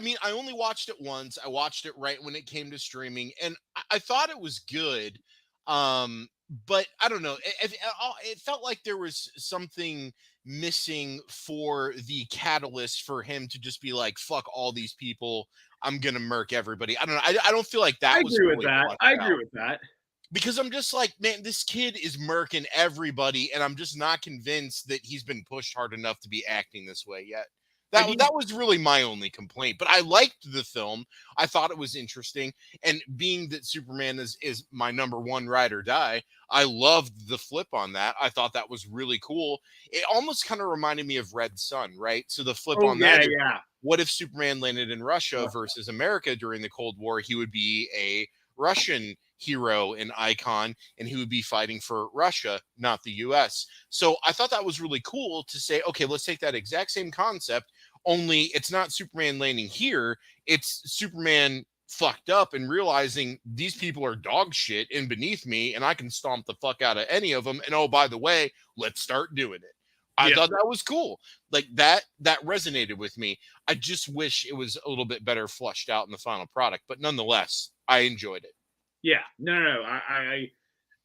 mean, I only watched it once. I watched it right when it came to streaming, and I thought it was good. But I don't know. It felt like there was something missing for the catalyst for him to just be like, "Fuck all these people. I'm gonna murk everybody." I don't know. I don't feel like that. I was agree with really that. fleshed I agree out. with that. Because I'm just like, man, this kid is murking everybody, and I'm just not convinced that he's been pushed hard enough to be acting this way yet. That was really my only complaint. But I liked the film. I thought it was interesting. And being that Superman is my number one ride or die, I loved the flip on that. I thought that was really cool. It almost kind of reminded me of Red Sun, right? So the flip on that is, what if Superman landed in Russia versus America during the Cold War? He would be a Russian hero and icon, and he would be fighting for Russia, not the US. So I thought that was really cool to say, okay, let's take that exact same concept, only it's not Superman landing here, it's Superman fucked up and realizing these people are dog shit and beneath me, and I can stomp the fuck out of any of them. And oh, by the way, let's start doing it. I thought that was cool. Like that resonated with me. I just wish it was a little bit better flushed out in the final product, but nonetheless, I enjoyed it. Yeah, no. I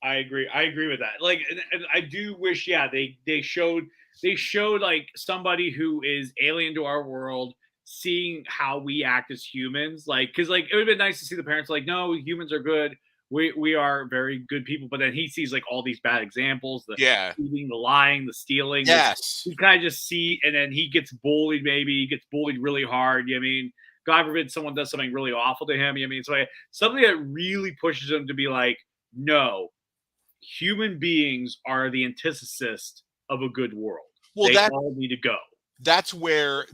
agree. I agree with that. Like, and I do wish, they showed like somebody who is alien to our world, seeing how we act as humans. Like, because like it would have been nice to see the parents like, no, humans are good. We are very good people. But then he sees like all these bad examples: the cheating, the lying, the stealing. Yes, he kind of just see, and then he gets bullied. Maybe he gets bullied really hard. You know what I mean? God forbid someone does something really awful to him. You know what I mean? So something that really pushes him to be like, no, human beings are the antithesis of a good world. Well, they all need to go. That's where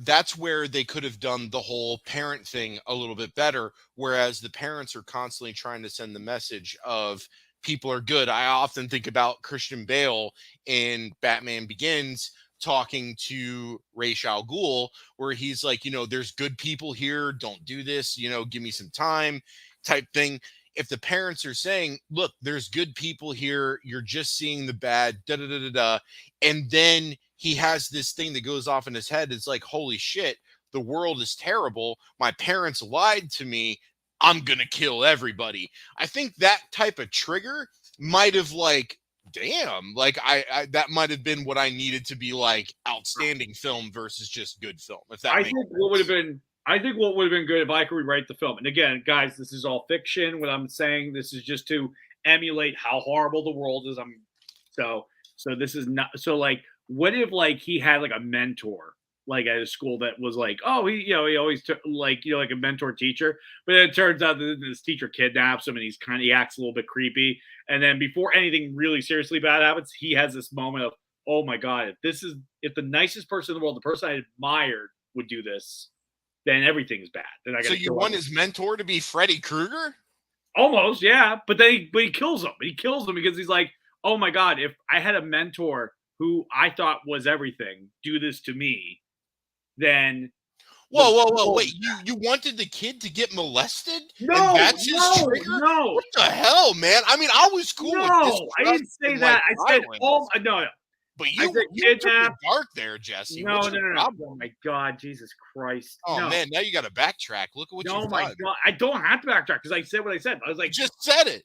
they could have done the whole parent thing a little bit better. Whereas the parents are constantly trying to send the message of people are good. I often think about Christian Bale in Batman Begins talking to Ra's al Ghul, where he's like, there's good people here. Don't do this. Give me some time, type thing. If the parents are saying, look, there's good people here, you're just seeing the bad, and then he has this thing that goes off in his head. It's like, holy shit, the world is terrible. My parents lied to me. I'm going to kill everybody. I think that type of trigger might have like, damn, like I that might have been what I needed to be like outstanding film versus just good film. If that makes sense. I think what would have been good if I could rewrite the film. And again, guys, this is all fiction. What I'm saying, this is just to emulate how horrible the world is. So this is not so like, what if like he had like a mentor like at his school that was like, oh, he always took like, like a mentor teacher, but then it turns out that this teacher kidnaps him and he acts a little bit creepy. And then before anything really seriously bad happens, he has this moment of, oh my God, if the nicest person in the world, the person I admired would do this, then everything's bad. Then I got So you want his mentor to be Freddy Krueger? almost, yeah. But he kills him. He kills him because he's like, oh my god, if I had a mentor who I thought was everything do this to me, then Whoa! Wait, you wanted the kid to get molested? No, and that's his trigger? no. What the hell, man? I mean, I was cool with this. No, I didn't say that. I said, violence. no. But I you said took the kidnap. dark there, Jesse. No. What's your problem? Oh my god, Jesus Christ! Oh no. man, now you got to backtrack. Look at what No, you've my done. god, I don't have to backtrack because I said what I said. I was like, You just said it.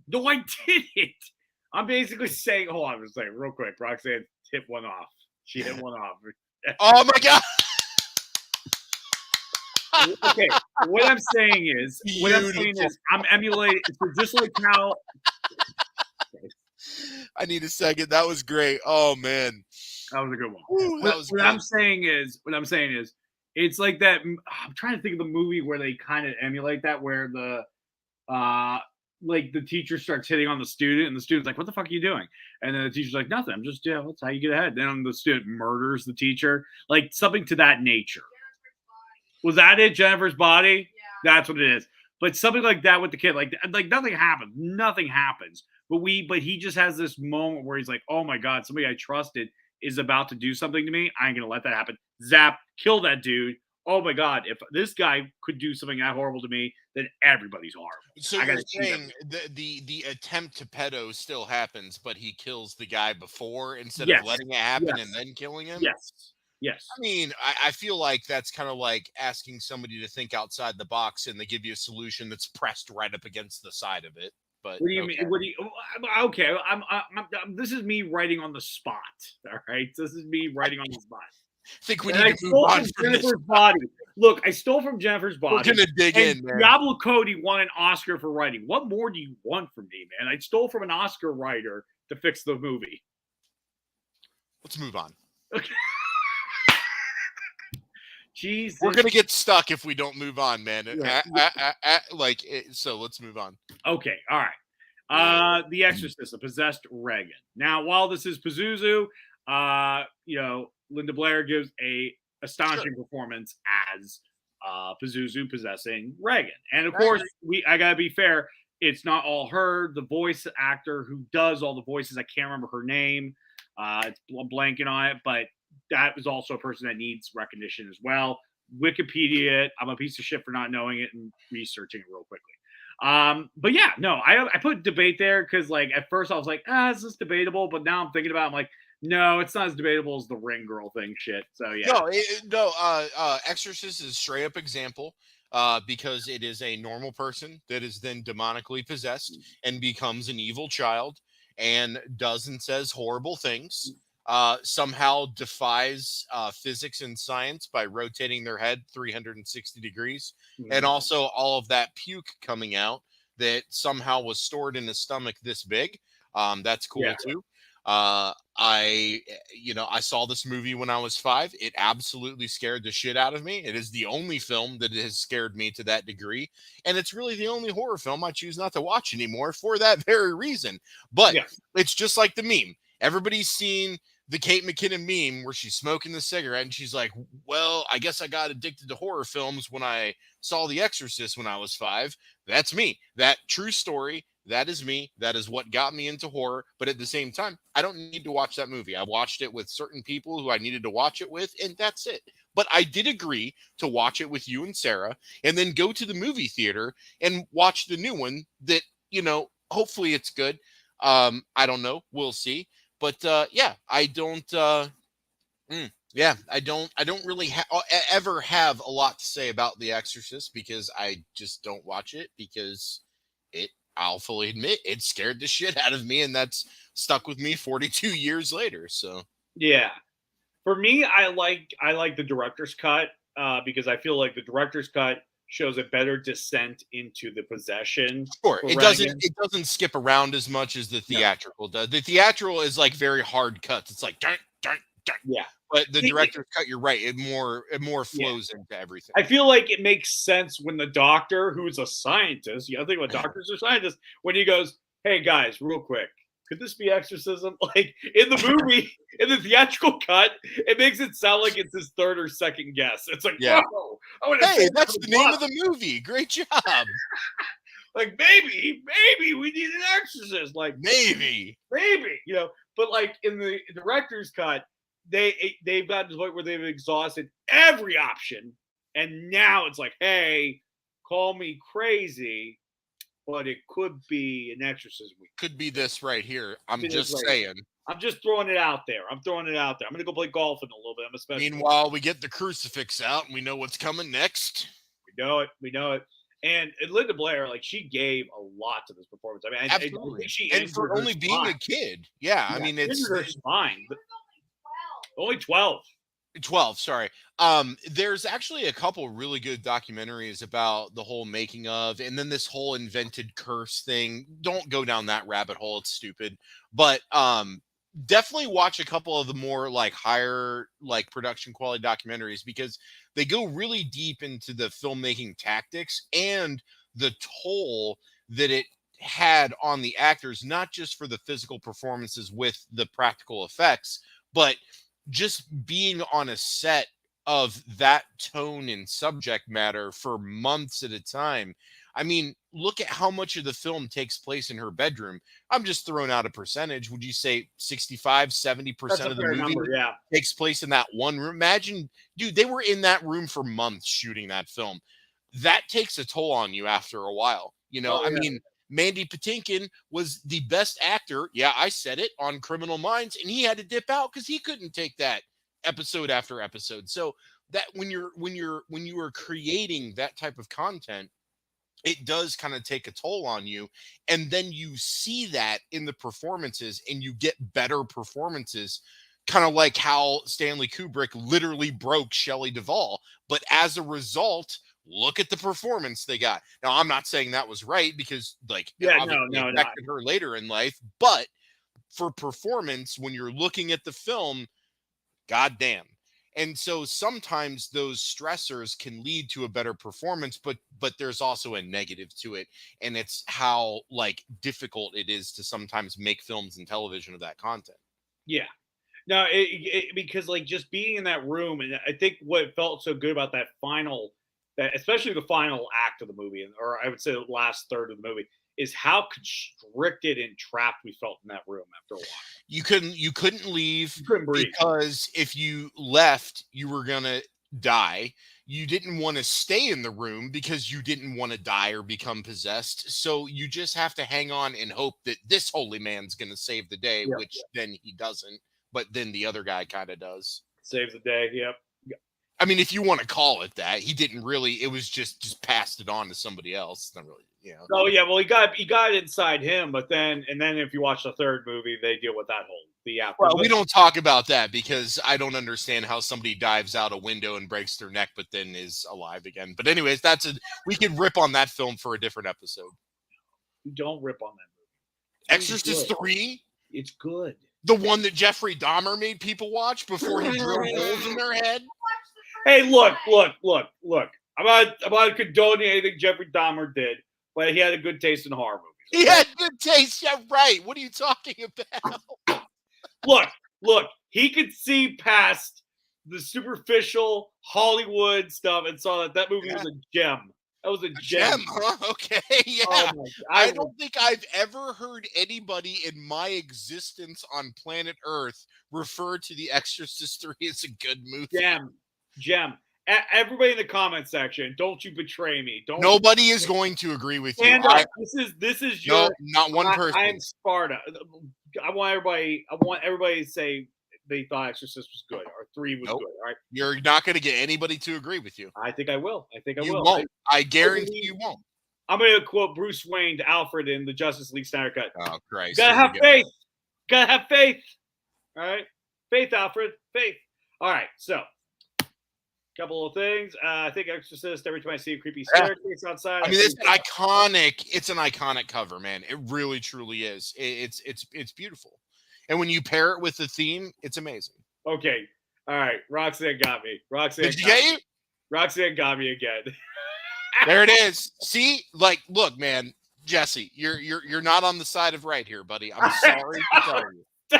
no, I didn't. I'm basically saying, hold on, I'm just saying real quick. Roxanne hit one off. She hit one off. Oh my god. Okay, what I'm saying is, I'm emulating. So just like how. I need a second. That was great. Oh man, that was a good one. Ooh, What I'm saying is, it's like that. I'm trying to think of the movie where they kind of emulate that, where the like the teacher starts hitting on the student, and the student's like, "What the fuck are you doing?" And then the teacher's like, "Nothing. I'm just that's how you get ahead." Then the student murders the teacher, like something to that nature. Was that it? Jennifer's Body? Yeah. That's what it is. But something like that with the kid, like nothing happens. Nothing happens. But he just has this moment where he's like, oh my God, somebody I trusted is about to do something to me. I ain't gonna let that happen. Zap, kill that dude. Oh my God, if this guy could do something that horrible to me, then everybody's horrible. So you're saying the attempt to pedo still happens, but he kills the guy before instead of letting it happen and then killing him? Yes. I mean, I feel like that's kind of like asking somebody to think outside the box, and they give you a solution that's pressed right up against the side of it. But what do you mean? Okay, this is me writing on the spot. All right, this is me writing on the spot. I think we need to move on from Jennifer's Body. Look, I stole from Jennifer's Body. We're gonna dig in, man. Diablo Cody won an Oscar for writing. What more do you want from me, man? I stole from an Oscar writer to fix the movie. Let's move on. Okay. Jesus. We're gonna get stuck if we don't move on, man. Yeah. So let's move on. Okay, all right. The Exorcist, a possessed Regan. Now, while this is Pazuzu, Linda Blair gives a astonishing performance as Pazuzu possessing Regan. And of course, I gotta be fair, it's not all her. The voice actor who does all the voices, I can't remember her name. I'm blanking on it, but that was also a person that needs recognition as well. Wikipedia it. I'm a piece of shit for not knowing it and researching it real quickly. But yeah, no, I put debate there because like at first I was like, this is debatable, but now I'm thinking about it, I'm like, no, it's not as debatable as the Ring Girl thing shit. So yeah. Exorcist is a straight up example because it is a normal person that is then demonically possessed and becomes an evil child and does and says horrible things. Somehow defies physics and science by rotating their head 360 degrees. Mm-hmm. And also all of that puke coming out that somehow was stored in his stomach this big. That's cool too. I saw this movie when I was 5. It absolutely scared the shit out of me. It is the only film that has scared me to that degree. And it's really the only horror film I choose not to watch anymore for that very reason. But it's just like the meme. Everybody's seen the Kate McKinnon meme where she's smoking the cigarette and she's like, well, I guess I got addicted to horror films when I saw The Exorcist when I was 5. That's me. That true story. That is me. That is what got me into horror. But at the same time, I don't need to watch that movie. I watched it with certain people who I needed to watch it with, and that's it. But I did agree to watch it with you and Sarah and then go to the movie theater and watch the new one that, hopefully it's good. I don't know. We'll see. But I don't. I don't really ever have a lot to say about The Exorcist because I just don't watch it because I'll fully admit it scared the shit out of me, and that's stuck with me 42 years later. So yeah, for me, I like the director's cut because I feel like the director's cut shows a better descent into the possession. Sure, it doesn't skip around as much as the theatrical does. The theatrical is like very hard cuts. It's like dun, dun, dun. Yeah. But the director's cut, you're right. It more flows into everything. I feel like it makes sense when the doctor, who's a scientist, think about doctors or scientists, when he goes, "Hey guys, real quick, could this be exorcism? Like in the movie, in the theatrical cut, it makes it sound like it's his third or second guess. It's like, Yeah. whoa, Hey, that's the name of the movie. Great job. Like maybe we need an exorcist. Like Maybe. you know. But like in the director's cut, they've gotten to the point where they've exhausted every option, and now it's like, hey, call me crazy, but it could be an exorcism. Could be this right here. I'm just Right. saying. I'm just throwing it out there. I'm gonna go play golf in a little bit. I'm especially. Meanwhile, we get the crucifix out and we know what's coming next. We know it. And Linda Blair, like, she gave a lot to this performance. I mean, Absolutely. I think she And for only being a kid. Yeah, I mean, it's fine. Only 12. 12, sorry. There's actually a couple really good documentaries about the whole making of, and then this whole invented curse thing. Don't go down that rabbit hole, it's stupid. But definitely watch a couple of the more like higher like production quality documentaries, because they go really deep into the filmmaking tactics and the toll that it had on the actors, not just for the physical performances with the practical effects, but just being on a set of that tone and subject matter for months at a time. I mean, look at how much of the film takes place in her bedroom. I'm just throwing out a percentage. Would you say 65, 70% of the movie number, yeah. takes place in that one room? Imagine, dude, they were in that room for months shooting that film. That takes a toll on you after a while. You know, I mean, Mandy Patinkin was the best actor. Yeah, I said it, on Criminal Minds, and he had to dip out because he couldn't take that episode after episode. So that when you are creating that type of content, it does kind of take a toll on you. And then you see that in the performances, and you get better performances, kind of like how Stanley Kubrick literally broke Shelley Duvall. But as a result, look at the performance they got. Now, I'm not saying that was right, because like, it affected her later in life. But for performance, when you're looking at the film, goddamn. And so sometimes those stressors can lead to a better performance, but there's also a negative to it. And it's how like difficult it is to sometimes make films and television of that content. Yeah. No, because like just being in that room, and I think what felt so good about that especially the final act of the movie, or I would say the last third of the movie, is how constricted and trapped we felt in that room after a while. You couldn't leave, breathe, because if you left, you were gonna die. You didn't want to stay in the room because you didn't want to die or become possessed. So you just have to hang on and hope that this holy man's gonna save the day, which then he doesn't. But then the other guy kind of does. Saves the day. Yep. I mean, if you want to call it that, he didn't really. It was just passed it on to somebody else. It's not really, you know. Oh yeah, well he got inside him, but then if you watch the third movie, they deal with that whole Well, we don't talk about that, because I don't understand how somebody dives out a window and breaks their neck, but then is alive again. But anyways, we could rip on that film for a different episode. You don't rip on that movie. Exorcist 3. It's good. The one that Jeffrey Dahmer made people watch before he drilled holes in their head. Hey, look. I'm not condoning anything Jeffrey Dahmer did, but he had a good taste in horror movies. Okay? He had good taste. Yeah, right. What are you talking about? Look. He could see past the superficial Hollywood stuff and saw that movie was a gem. That was a gem. Huh? Okay, yeah. Oh I don't think I've ever heard anybody in my existence on planet Earth refer to The Exorcist 3 as a good movie. Gem. Everybody in the comment section, don't you betray me. Nobody is going to agree with you. This is your... No, not one person. I am Sparta. I want everybody to say they thought Exorcist was good, or 3 was good. All right, you're not going to get anybody to agree with you. I think I will. You won't. I guarantee you won't. I'm going to quote Bruce Wayne to Alfred in the Justice League Snyder Cut. Oh Christ! Gotta have faith. Gotta have faith. All right, faith, Alfred. Faith. All right. So, couple of things. I think Exorcist. Every time I see a creepy staircase outside, I mean, it's an iconic cover, man. It really, truly is. It's beautiful. And when you pair it with the theme, it's amazing. Okay. All right. Roxanne got me. Did she get you? Roxanne got me again. There it is. See? Like, look, man. Jesse, you're not on the side of right here, buddy. I'm sorry to tell you.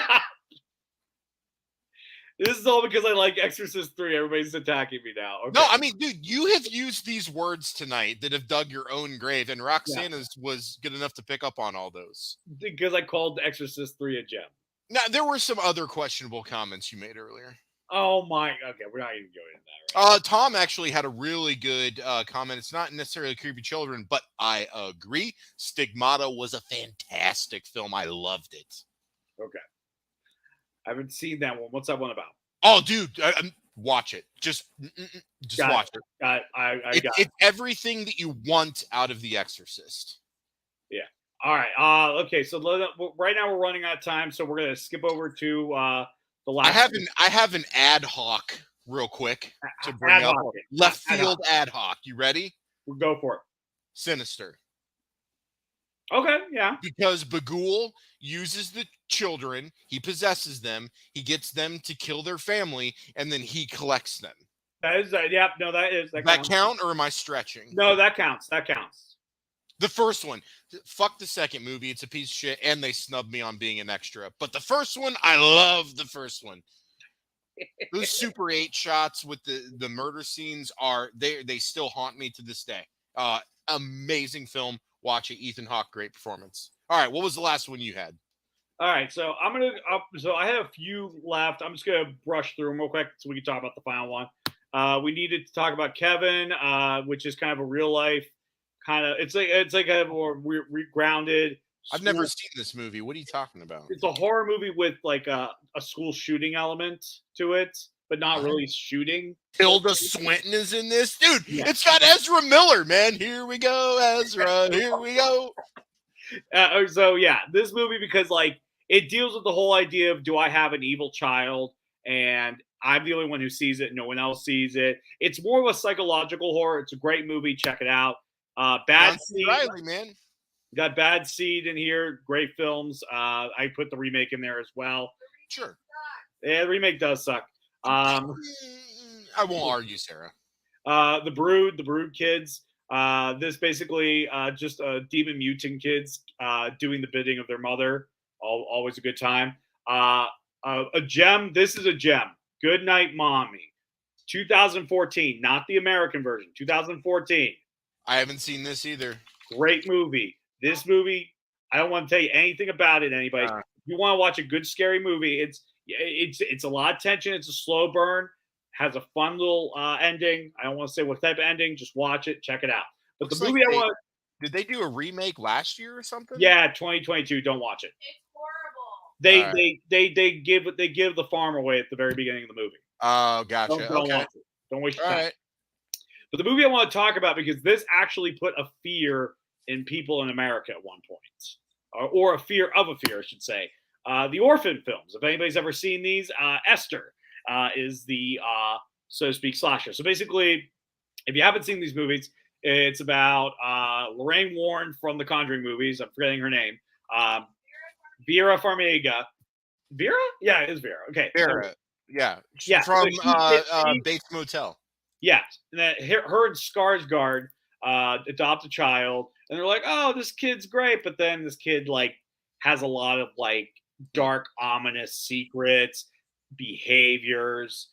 This is all because I like Exorcist 3. Everybody's attacking me now. Okay. No, I mean, dude, you have used these words tonight that have dug your own grave, and Roxana was good enough to pick up on all those. Because I called Exorcist 3 a gem. Now, there were some other questionable comments you made earlier. Oh my, okay, we're not even going into that right Tom actually had a really good comment. It's not necessarily Creepy Children, but I agree. Stigmata was a fantastic film. I loved it. Okay. I haven't seen that one. What's that one about? Oh, dude, watch it. Just watch it. It's everything that you want out of The Exorcist. Yeah. All right. Okay. So right now we're running out of time, so we're gonna skip over to the last. I have an ad hoc real quick to bring up. Left field ad hoc. You ready? We'll go for it. Sinister. Okay, yeah. Because Bagul uses the children, he possesses them, he gets them to kill their family, and then he collects them. That is, yeah, no, that is. That count, or am I stretching? No, that counts. That counts. The first one. Fuck the second movie. It's a piece of shit, and they snubbed me on being an extra. But the first one, I love the first one. Those Super 8 shots with the murder scenes they still haunt me to this day. Amazing film. Watch it. Ethan Hawke, great performance. All right, what was the last one you had? All right, so so I have a few left. I'm just gonna brush through them real quick so we can talk about the final one. We needed to talk about Kevin, which is kind of a real life kind of. It's like a more grounded. I've never seen this movie. What are you talking about? It's a horror movie with like a school shooting element to it, but not really shooting. Tilda Swinton is in this, dude. Yeah. It's got Ezra Miller, man. Here we go, Ezra. Here we go. So yeah, this movie, because like it deals with the whole idea of, do I have an evil child, and I'm the only one who sees it, no one else sees it. It's more of a psychological horror. It's a great movie. Check it out. Bad Seed, Riley, man. Got Bad Seed in here. Great films. I put the remake in there as well. Sure. Yeah, the remake does suck. I won't argue, Sarah. The Brood kids. This basically just demon mutant kids doing the bidding of their mother. Always a good time. A gem. This is a gem. Good Night, Mommy. 2014, not the American version. 2014. I haven't seen this either. Great movie. This movie, I don't want to tell you anything about it, anybody. If you want to watch a good scary movie, it's a lot of tension. It's a slow burn. Has a fun little ending. I don't want to say what type of ending. Just watch it. Check it out. But Looks the movie like did they do a remake last year or something? Yeah, 2022. Don't watch it. It's horrible. They give the farm away at the very beginning of the movie. Oh, gotcha. Don't watch it. Don't waste your time. Right. But the movie I want to talk about, because this actually put a fear in people in America at one point, or a fear, I should say. The orphan films. If anybody's ever seen these, Esther is the so to speak slasher. So basically, if you haven't seen these movies, it's about Lorraine Warren from the Conjuring movies. I'm forgetting her name. Vera Farmiga. Vera? Yeah, it is Vera. Okay. Vera. So, yeah. From Bates Motel. Yeah. And then her and Skarsgård adopt a child, and they're like, oh, this kid's great. But then this kid like has a lot of like dark, ominous secrets, behaviors,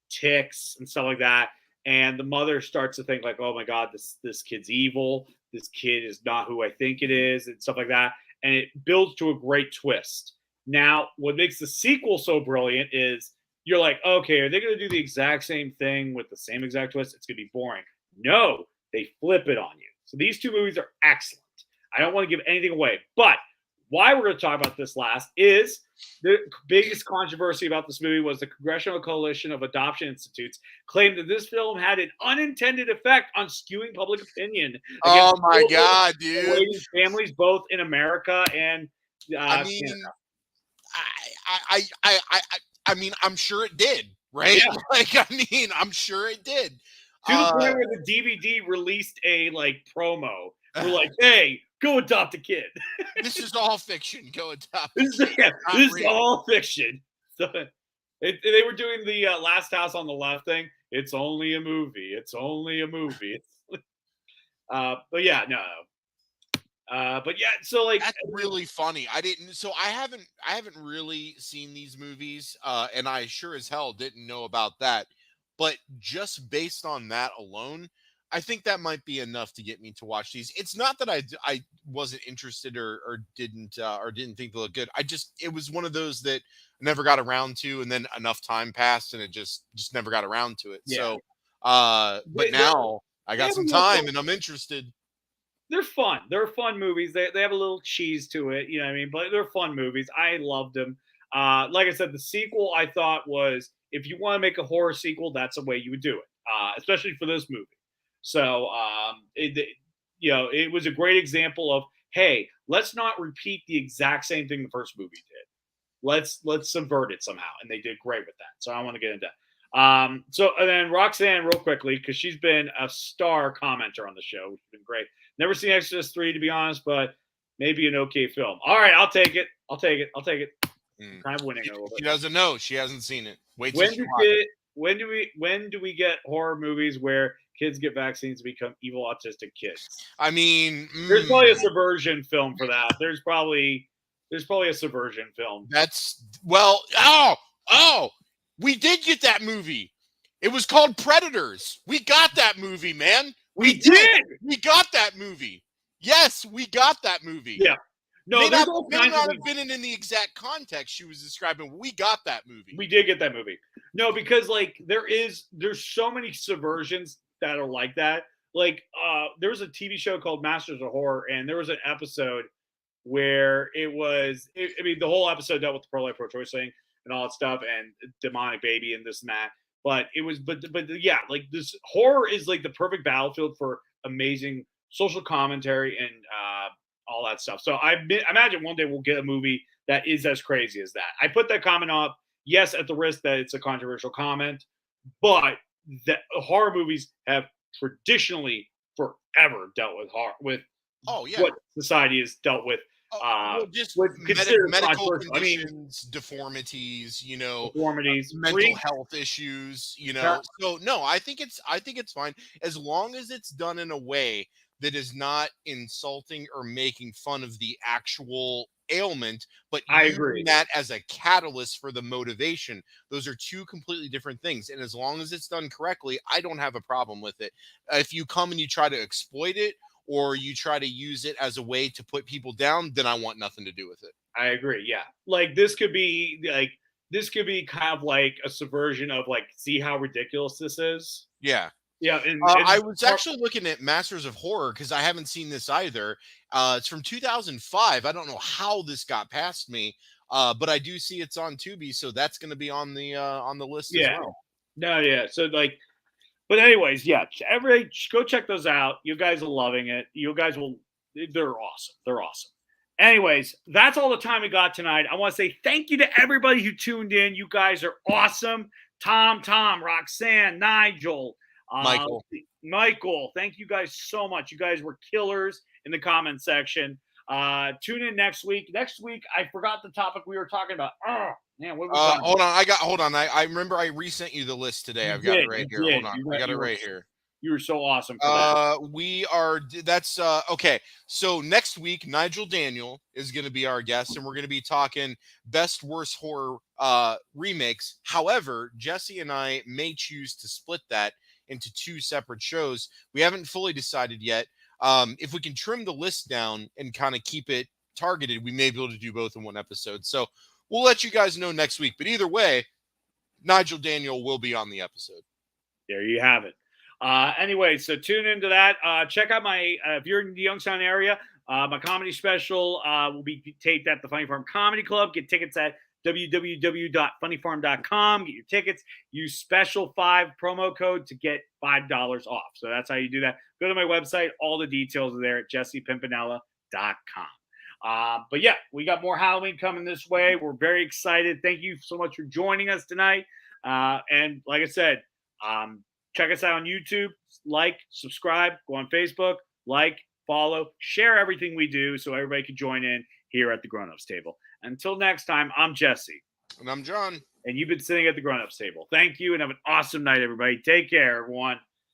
tics, and stuff like that. And the mother starts to think like, oh my God, this kid's evil. This kid is not who I think it is, and stuff like that. And it builds to a great twist. Now, what makes the sequel so brilliant is you're like, okay, are they going to do the exact same thing with the same exact twist? It's going to be boring. No, they flip it on you. So these two movies are excellent. I don't want to give anything away, but why we're going to talk about this last is the biggest controversy about this movie was the Congressional Coalition of Adoption Institutes claimed that this film had an unintended effect on skewing public opinion. Oh my God, dude! Families both in America and I mean, I'm sure it did, right? Yeah. Like, I mean, I'm sure it did. To the point where the DVD released a like promo. We're like, hey, go adopt a kid. This is all fiction. Go adopt. This is all fiction. So they were doing the Last House on the Left thing. It's only a movie. It's only a movie. But yeah, no. But yeah, so like That's really funny. I haven't really seen these movies, and I sure as hell didn't know about that. But just based on that alone, I think that might be enough to get me to watch these. It's not that I wasn't interested or didn't think they look good. It was one of those that I never got around to, and then enough time passed, and it just never got around to it. yeah, So, but they, now I they got have a some little time, and I'm interested. they're fun. They're fun movies. They have a little cheese to it, you know what I mean? But they're fun movies. I loved them. Like I said, the sequel I thought was if you want to make a horror sequel, that's the way you would do it, especially for this movie. So it was a great example of hey, let's not repeat the exact same thing the first movie did. Let's subvert it somehow, and they did great with that. So I want to get into that. So and then Roxanne, real quickly, because she's been a star commenter on the show, which has been great. Never seen Exorcist 3, to be honest, but maybe an okay film. All right, I'll take it. I'll take it. I'll take it. Mm. Kind of winning a little bit. She doesn't know. She hasn't seen it. Wait till When she do watches it. when do we get horror movies where kids get vaccines to become evil autistic kids? I mean, There's probably a subversion film for that. There's probably a subversion film. We did get that movie. It was called Predators. We got that movie, man. We did. We got that movie. Yes, we got that movie. Yeah. No, may there's not, all may kinds not of have been in the exact context she was describing. We got that movie. We did get that movie. No, because like there's so many subversions that are like that. Like there was a TV show called Masters of Horror, and there was an episode where I mean, the whole episode dealt with the pro-life, pro-choice thing and all that stuff, and demonic baby and this and that. But yeah, like this horror is like the perfect battlefield for amazing social commentary and all that stuff. So I imagine one day we'll get a movie that is as crazy as that. I put that comment up, yes, at the risk that it's a controversial comment, but the horror movies have traditionally forever dealt with horror, with what society has dealt with. Just medical controversial. conditions, deformities, Deformities, mental health issues, Yeah. So no, I think it's fine as long as it's done in a way that is not insulting or making fun of the actual ailment, but I using agree. that as a catalyst for the motivation. Those are two completely different things. And as long as it's done correctly, I don't have a problem with it. If you come and you try to exploit it or you try to use it as a way to put people down, then I want nothing to do with it. I agree. Yeah. Like this could be kind of like a subversion of like, see how ridiculous this is. Yeah. Yeah. And I was actually looking at Masters of Horror because I haven't seen this either. It's from 2005. I don't know how this got past me, but I do see it's on Tubi, so that's going to be on the list as well. No, yeah. So like, but anyways, yeah. Everybody, go check those out. You guys are loving it. You guys will. They're awesome. They're awesome. Anyways, that's all the time we got tonight. I want to say thank you to everybody who tuned in. You guys are awesome. Tom, Roxanne, Nigel. Michael, thank you guys so much. You guys were killers in the comment section. Tune in next week. Next week, I forgot the topic we were talking about. Oh man, what was hold on. I remember I resent you the list today. I've got it right here. Hold on. I got it right here. You were so awesome for that. Okay. So next week, Nigel Daniel is going to be our guest, and we're going to be talking best worst horror remakes. However, Jesse and I may choose to split that into two separate shows. We haven't fully decided yet. If we can trim the list down and kind of keep it targeted, we may be able to do both in one episode. So we'll let you guys know next week. But either way, Nigel Daniel will be on the episode. There you have it. Anyway, so tune into that. Check out my, if you're in the Youngstown area, my comedy special will be taped at the Funny Farm Comedy Club. Get tickets at www.funnyfarm.com. Get your tickets. Use special 5 promo code to get $5 off. So that's how you do that. Go to my website. All the details are there at jessepimpinella.com. But yeah, we got more Halloween coming this way. We're very excited. Thank you so much for joining us tonight. And like I said, check us out on YouTube. Like, subscribe, go on Facebook, like, follow, share everything we do so everybody can join in here at the Grown-Ups Table. Until next time, I'm Jesse. And I'm John. And you've been sitting at the Grown-Ups Table. Thank you and have an awesome night, everybody. Take care, everyone.